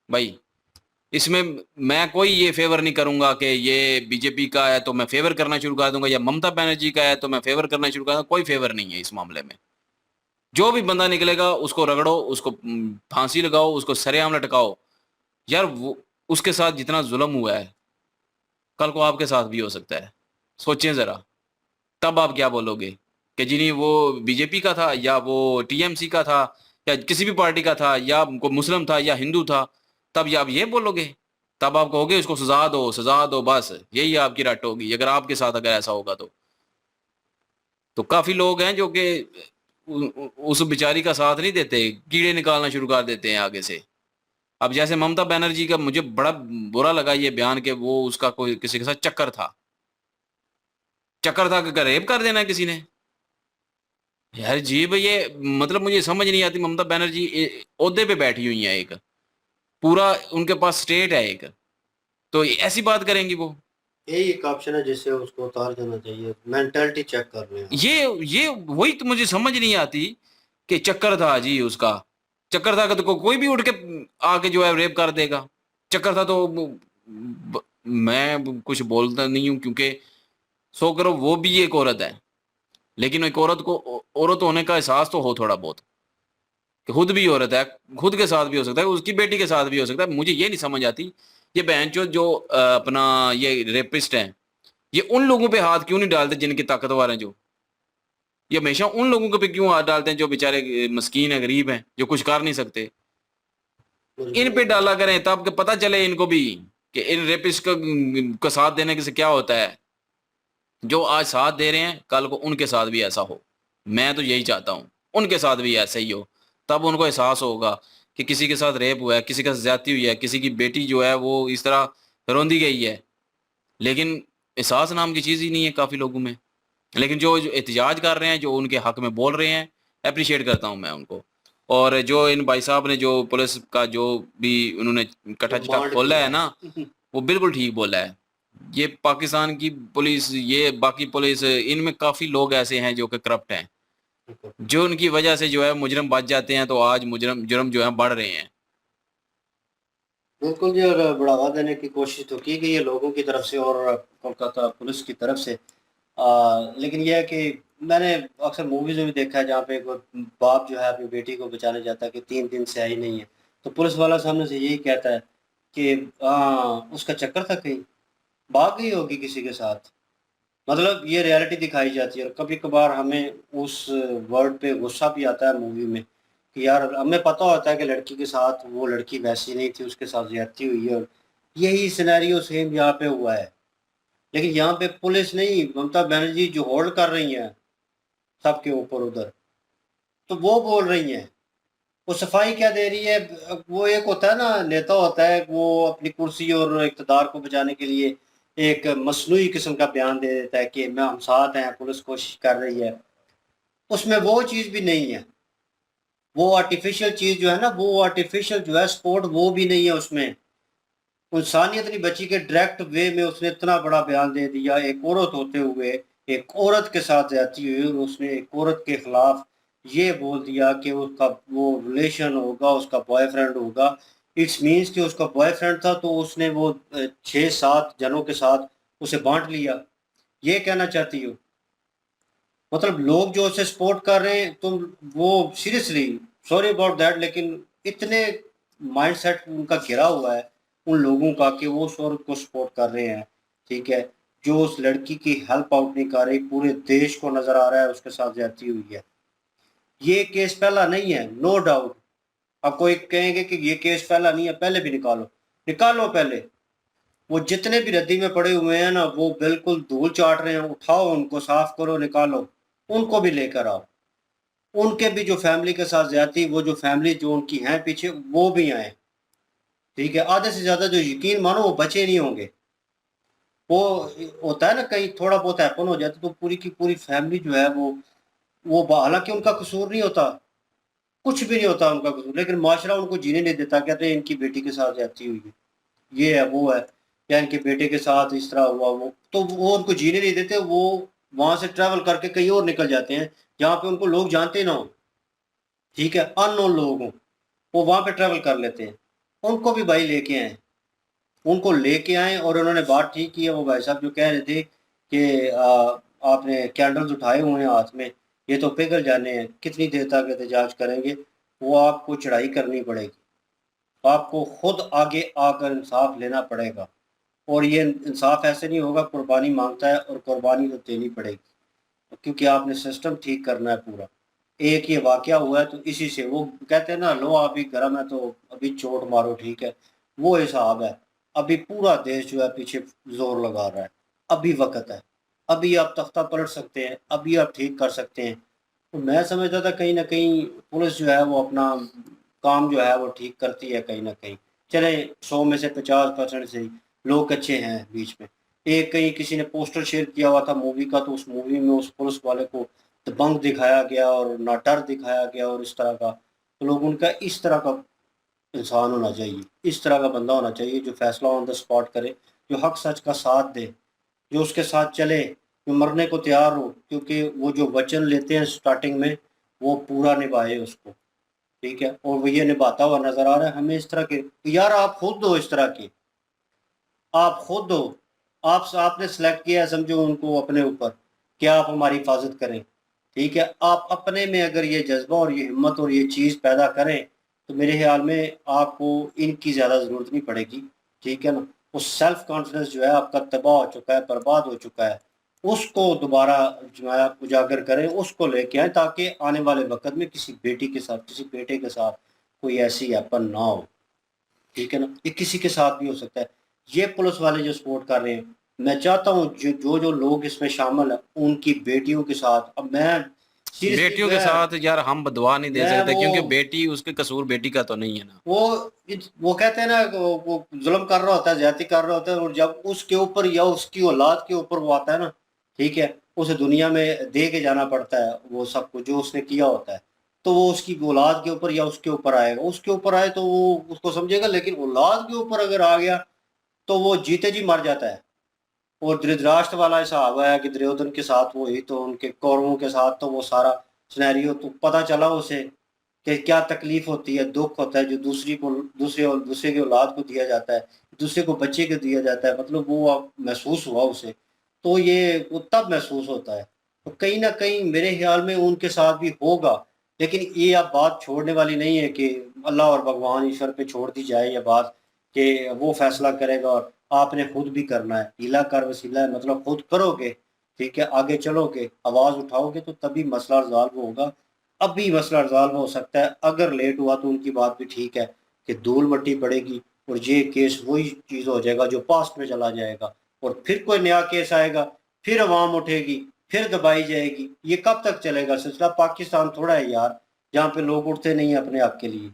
भाई, इसमें मैं कोई ये फेवर नहीं करूंगा कि ये बीजेपी का है तो मैं फेवर करना शुरू कर दूंगा, या ममता बनर्जी का है तो मैं फेवर करना शुरू कर दूंगा। कोई फेवर नहीं है इस मामले में। जो भी बंदा निकलेगा उसको रगड़ो, उसको फांसी लगाओ, उसको सरेआम लटकाओ। यार वो उसके साथ जितना जुल्म हुआ है, कल को आपके साथ भी हो सकता है। सोचें जरा। तब आप क्या बोलोगे कि जी नहीं वो बीजेपी का था या वो टीएमसी का था या किसी भी पार्टी का था या कोई मुस्लिम था या हिंदू था, तब ये आप ये बोलोगे? तब आप कहोगे उसको सजा दो, बस यही आपकी रट होगी अगर आपके साथ अगर ऐसा होगा तो काफी लोग हैं जो कि उस बेचारी का साथ नहीं देते, कीड़े निकालना शुरू कर देते हैं आगे से। अब जैसे ममता बनर्जी का मुझे बड़ा बुरा लगा ये बयान कि वो उसका कोई किसी के साथ चक्कर था कि रेप कर देना है किसी ने। यार जी भाई ये मतलब मुझे समझ नहीं आती, ममता बनर्जी ओहदे पे बैठी हुई है, एक पूरा उनके पास स्टेट है एक, तो ऐसी बात करेंगी वो? यही एक ऑप्शन है जिससे उसको उतार देना चाहिए, मेंटलिटी चेक कर रहे हैं। ये वही तो मुझे समझ नहीं आती कि चक्कर था जी उसका, चक्कर था कि तो कोई भी उठ के आके जो है रेप कर देगा। चक्कर था तो मैं कुछ बोलता नहीं हूँ क्योंकि सो करो वो भी एक औरत है, लेकिन एक औरत को औरत होने का एहसास तो हो थोड़ा बहुत कि खुद भी औरत है, खुद के साथ भी हो सकता है, उसकी बेटी के साथ भी हो सकता है। मुझे ये नहीं समझ आती ये बहन जो अपना ये रेपिस्ट हैं, ये उन लोगों पे हाथ क्यों नहीं डालते जिनके ताकतवर हैं, जो ये हमेशा उन लोगों के पे क्यों हाथ डालते हैं जो बेचारे मस्कीन है, गरीब हैं, जो कुछ कर नहीं सकते। इन पे डाला करें तब कि पता चले इनको भी कि इन रेपिस्ट का साथ देने से क्या होता है। जो आज साथ दे रहे हैं कल को उनके साथ भी ऐसा हो, मैं तो यही चाहता हूँ उनके साथ भी ऐसा ही हो, तब उनको एहसास होगा कि किसी के साथ रेप हुआ है, किसी के साथ ज्यादती हुई है, किसी की बेटी जो है वो इस तरह रौंदी गई है, लेकिन एहसास नाम की चीज़ ही नहीं है काफ़ी लोगों में। लेकिन जो एहतजाज कर रहे हैं, जो उनके हक में बोल रहे हैं, अप्रिशिएट करता हूँ मैं उनको। और जो इन भाई साहब ने जो पुलिस का जो भी उन्होंने कटा चिटा डिमांड खोला किया है ना, है। वो बिल्कुल ठीक बोला है। ये पाकिस्तान की पुलिस, ये बाकी पुलिस, इनमें काफ़ी लोग ऐसे हैं जो कि करप्ट हैं, जो उनकी वजह से जो है मुजरम बच जाते हैं, तो आज मुजरम जुर्म जो है बढ़ रहे हैं। बिल्कुल जी, और बढ़ावा देने की कोशिश तो की गई है लोगों की तरफ से और कोलकाता पुलिस की तरफ से। लेकिन यह है कि मैंने अक्सर मूवीज़ में भी देखा है जहाँ पे कोई बाप जो है अपनी बेटी को बचाने जाता है कि 3 दिन से आई नहीं है, तो पुलिस वाला सामने से यही कहता है कि हाँ, उसका चक्कर था कहीं, भाग गई होगी किसी के साथ। मतलब ये रियलिटी दिखाई जाती है और कभी-कभार हमें उस वर्ड पे गुस्सा भी आता है मूवी में कि यार हमें पता होता है कि लड़की के साथ वो लड़की वैसी नहीं थी, उसके साथ ज़्यादती हुई है और यही सिनेरियो सेम यहाँ पे हुआ है। लेकिन यहाँ पे पुलिस नहीं, ममता बनर्जी जो होल्ड कर रही हैं सबके ऊपर उधर, तो वो बोल रही हैं। वो सफाई क्या दे रही है? वो एक होता है ना, नेता होता है, वो अपनी कुर्सी और इक़्तिदार को बचाने के लिए एक मसनूई किस्म का बयान दे देता है कि मैं हम साथ हैं, पुलिस कोशिश कर रही है। उसमें वो चीज़ भी नहीं है। वो आर्टिफ़िशियल चीज़ जो है ना, वो आर्टिफ़िशियल जो है सपोर्ट वो भी नहीं है उसमें। इंसानियत नहीं बची कि डायरेक्ट वे में उसने इतना बड़ा बयान दे दिया, एक औरत होते हुए, एक औरत के साथ ज़्यादती हुई और उसने एक औरत के खिलाफ ये बोल दिया कि उसका वो रिलेशन होगा, उसका बॉयफ्रेंड होगा। इट्स मीन्स कि उसका बॉयफ्रेंड था तो उसने वो 6-7 जनों के साथ उसे बाँट लिया। ये कहना चाहती हो? मतलब लोग जो उसे सपोर्ट कर रहे हैं, तुम वो सीरियसली सॉरी अबाउट दैट, लेकिन इतने माइंडसेट उनका घिरा हुआ है उन लोगों का कि वो उस औरत को सपोर्ट कर रहे हैं, ठीक है? जो उस लड़की की हेल्प आउट नहीं कर रही, पूरे देश को नज़र आ रहा है उसके साथ ज़्यादती हुई है। ये केस पहला नहीं है, नो डाउट। अब कोई कहेंगे कि ये केस पहला नहीं है, पहले भी निकालो, निकालो पहले। वो जितने भी रद्दी में पड़े हुए हैं ना, वो बिल्कुल धूल चाट रहे हैं, उठाओ उनको, साफ करो, निकालो, उनको भी लेकर आओ। उनके भी जो फैमिली के साथ ज़्यादती, वो जो फैमिली जो उनकी हैं पीछे, वो भी आएँ, ठीक है? आधे से ज़्यादा जो यकीन मानो वो बचे नहीं होंगे। वो होता है ना, कहीं थोड़ा बहुत हैपन हो जाता तो पूरी की पूरी फैमिली जो है वो हालाँकि उनका कसूर नहीं होता, कुछ भी नहीं होता उनका कसूर, लेकिन माशरा उनको जीने नहीं देता, कहते हैं इनकी बेटी के साथ ज़्यादती हुई है, ये है, वो है, या इनके बेटे के साथ इस तरह हुआ, वो उनको जीने नहीं देते, वो वहाँ से ट्रैवल करके कहीं और निकल जाते हैं, जहाँ पे उनको लोग जानते ना हों, ठीक है? अननोन लोग हों, वो वहाँ पे ट्रैवल कर लेते हैं। उनको भी भाई लेके आएँ, उनको लेके आएँ और उन्होंने बात ठीक की है, वो भाई साहब जो कह रहे थे कि आपने कैंडल्स उठाए हुए हैं हाथ में, ये तो पिघल जाने हैं, कितनी देर तक एहतजाज करेंगे? वो आपको चढ़ाई करनी पड़ेगी, आपको खुद आगे आकर इंसाफ लेना पड़ेगा और ये इंसाफ ऐसे नहीं होगा, कुर्बानी मांगता है और कुर्बानी तो देनी पड़ेगी। क्योंकि आपने सिस्टम ठीक करना है पूरा। एक ये वाकया हुआ है तो इसी से वो कहते हैं ना, लो अभी गर्म है तो अभी चोट मारो, ठीक है, वो हिसाब है। अभी पूरा देश जो है पीछे जोर लगा रहा है, अभी वक्त है, अभी आप तख्ता पलट सकते हैं, अभी आप ठीक कर सकते हैं। तो मैं समझता था कहीं ना कहीं पुलिस जो है वो अपना काम जो है वो ठीक करती है कहीं ना कहीं। चले 100 में से 50% से लोग अच्छे हैं बीच में। एक कहीं किसी ने पोस्टर शेयर किया हुआ था मूवी का, तो उस मूवी में उस पुलिस वाले को दबंग दिखाया गया और ना डर दिखाया गया और इस तरह का। तो लोग उनका इस तरह का इंसान होना चाहिए, इस तरह का बंदा होना चाहिए जो फैसला ऑन द स्पॉट करे, जो हक सच का साथ दे, जो उसके साथ चले, जो मरने को तैयार हो, क्योंकि वो जो वचन लेते हैं स्टार्टिंग में वो पूरा निभाए उसको, ठीक है, और वो ये निभाता हुआ नजर आ रहा है हमें। इस तरह के यार आप खुद हो, इस तरह के आप खुद हो, आपने सेलेक्ट किया है समझो उनको अपने ऊपर कि आप हमारी हिफाजत करें, ठीक है। आप अपने में अगर ये जज्बा और ये हिम्मत और ये चीज़ पैदा करें तो मेरे ख्याल में आपको इनकी ज़्यादा ज़रूरत नहीं पड़ेगी, ठीक है ना। वो सेल्फ कॉन्फिडेंस जो है आपका तबाह हो चुका है, बर्बाद हो चुका है, उसको दोबारा जो है आप उजागर करें, उसको लेके आए ताकि आने वाले वक्त में किसी बेटी के साथ, किसी बेटे के साथ कोई ऐसी हैपन ना हो, ठीक है ना। ये किसी के साथ भी हो सकता है। ये पुलिस वाले जो सपोर्ट कर रहे हैं, मैं चाहता हूँ जो लोग इसमें शामिल हैं उनकी बेटियों के साथ, अब मैं सीरियसली बेटियों के साथ यार हम बदवा नहीं दे मैं सकते, वो क्योंकि बेटी, उसके कसूर बेटी का तो नहीं है ना। वो वो कहते हैं ना वो जुल्म कर रहा होता है, ज्यादती कर रहा होता है, और जब उसके ऊपर या उसकी औलाद के ऊपर वो आता है ना, ठीक है, उसे दुनिया में दे के जाना पड़ता है वो सब कुछ जो उसने किया होता है। तो वो उसकी औलाद के ऊपर या उसके ऊपर आएगा, उसके ऊपर आए तो वो उसको समझेगा, लेकिन औलाद के ऊपर अगर आ गया तो वो जीते जी मर जाता है। और धृतराष्ट्र वाला हिसाब है कि दुर्योधन के साथ वो ही, तो उनके कौरवों के साथ तो वो सारा सिनेरियो तो पता चला उसे कि क्या तकलीफ होती है, दुख होता है जो दूसरे की औलाद को दिया जाता है, दूसरे को बच्चे को दिया जाता है, मतलब वो अब महसूस हुआ उसे। तो ये वो तब महसूस होता है। तो कहीं ना कहीं मेरे ख्याल में उनके साथ भी होगा, लेकिन ये अब बात छोड़ने वाली नहीं है कि अल्लाह और भगवान ईश्वर पे छोड़ दी जाए ये बात कि वो फैसला करेगा और आपने खुद भी करना है। हीला कर वसीला है, मतलब खुद करोगे, ठीक है, आगे चलोगे, आवाज़ उठाओगे तो तभी मसला रिजॉल्व होगा। अभी मसला रिजॉल्व हो सकता है, अगर लेट हुआ तो उनकी बात भी ठीक है कि धूल मट्टी पड़ेगी और ये केस वही चीज़ हो जाएगा जो पास्ट में चला जाएगा, और फिर कोई नया केस आएगा, फिर अवाम उठेगी, फिर दबाई जाएगी। ये कब तक चलेगा सिलसिला? पाकिस्तान थोड़ा है यार जहाँ पे लोग उठते नहीं है अपने हक के लिए।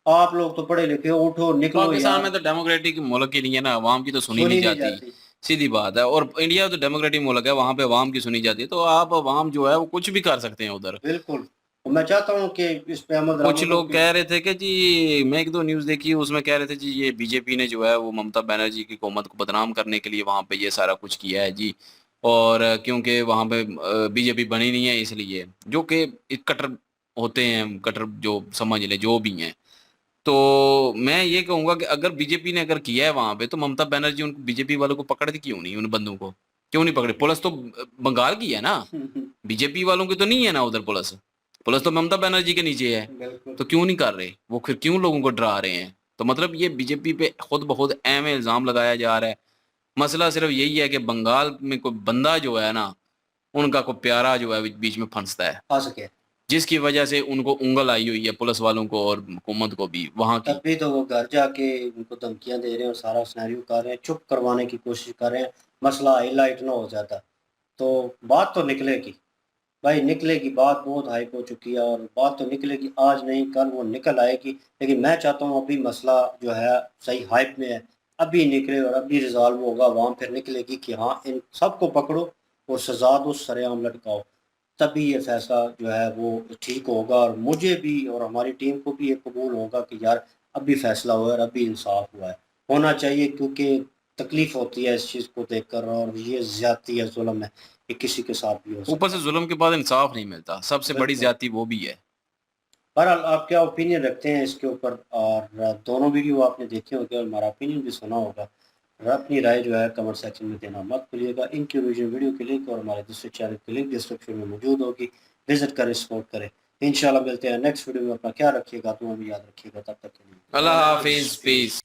आप लोग तो पढ़े लिखे हो, उठो निकलो पाकिस्तान यार। में तो डेमोक्रेटिक मुल्क ही नहीं है ना, अवाम की तो सुनी नहीं सुनी नहीं जाती। जाती। सीधी बात है। और इंडिया तो डेमोक्रेटिक मुल्क है, वहां पे अवाम की सुनी जाती है, तो आप अवाम जो है वो कुछ भी कर सकते हैं उधर। बिल्कुल। और मैं चाहता हूँ कि इस पे अमल कुछ दरामद हो लोग कि कह रहे थे कि जी, मैं एक दो न्यूज़ देखी, उसमें कह रहे थे जी ये बीजेपी ने जो है वो ममता बनर्जी की हुकूमत को बदनाम करने के लिए वहां पे ये सारा कुछ किया है जी। और क्योंकि वहां पे बीजेपी बनी नहीं है इसलिए, जो कि एक कट्टर होते हैं, कट्टर जो समझ ले जो भी हैं। तो मैं ये कहूंगा कि अगर बीजेपी ने अगर किया है वहां पे, तो ममता बनर्जी उनको, बीजेपी वालों को पकड़ती क्यों नहीं, उन बंदों को क्यों नहीं पकड़ी? पुलिस तो बंगाल की है ना, बीजेपी वालों की तो नहीं है ना उधर पुलिस। पुलिस तो ममता बनर्जी के नीचे है। बिल्कुल। तो क्यों नहीं कर रहे वो, फिर क्यों लोगों को डरा रहे हैं? तो मतलब ये बीजेपी पे खुद ब खुद ऐਵੇਂ इल्जाम लगाया जा रहा है। मसला सिर्फ यही है कि बंगाल में कोई बंदा जो है ना, उनका कोई प्यारा जो है बीच में फंसता है, आ सके। जिसकी वजह से उनको उंगल आई हुई है पुलिस वालों को और हुकूमत को भी वहां की। तभी तो वो घर जाके उनको धमकियां दे रहे हैं और सारा सिनेरियो कर रहे हैं, चुप करवाने की कोशिश कर रहे हैं, मसला हाईलाइट ना हो जाता। तो बात तो निकलेगी भाई, निकलेगी, बात बहुत हाइप हो चुकी है और बात तो निकलेगी, आज नहीं कल वो निकल आएगी। लेकिन मैं चाहता हूँ अभी मसला जो है सही हाइप में है, अभी निकले और अभी रिजॉल्व होगा, वहाँ फिर निकलेगी कि हाँ इन सबको पकड़ो और सजा दो, सरेआम लटकाओ। तभी ये फैसला जो है वो ठीक होगा और मुझे भी और हमारी टीम को भी ये कबूल होगा कि यार अभी फैसला हुआ है और अभी इंसाफ हुआ है, होना चाहिए, क्योंकि तकलीफ होती है इस चीज़ को देखकर और ये ज्यादती है, जुल्म है, ये किसी के साथ भी हो ऊपर सकता से है। जुल्म के बाद इंसाफ नहीं मिलता, सबसे बड़ी बिल्कुल। ज्यादती वो भी है। बहरहाल आप क्या ओपिनियन रखते हैं इसके ऊपर, और दोनों वीडियो आपने देखे होंगे और हमारा ओपिनियन भी सुना होगा, और अपनी राय जो है कमेंट सेक्शन में देना मत भूलिएगा। इनकी ओरिजिनल वीडियो के लिंक और हमारे दूसरे चैनल की लिंक डिस्क्रिप्शन में मौजूद होगी, विजिट करें, सपोर्ट करें। इंशाल्लाह मिलते हैं नेक्स्ट वीडियो में। अपना ख्याल रखिएगा, तुम्हें भी याद रखिएगा, तब तक के लिए अल्लाह अल्लाह हाफिज, हाफिज़। पीस।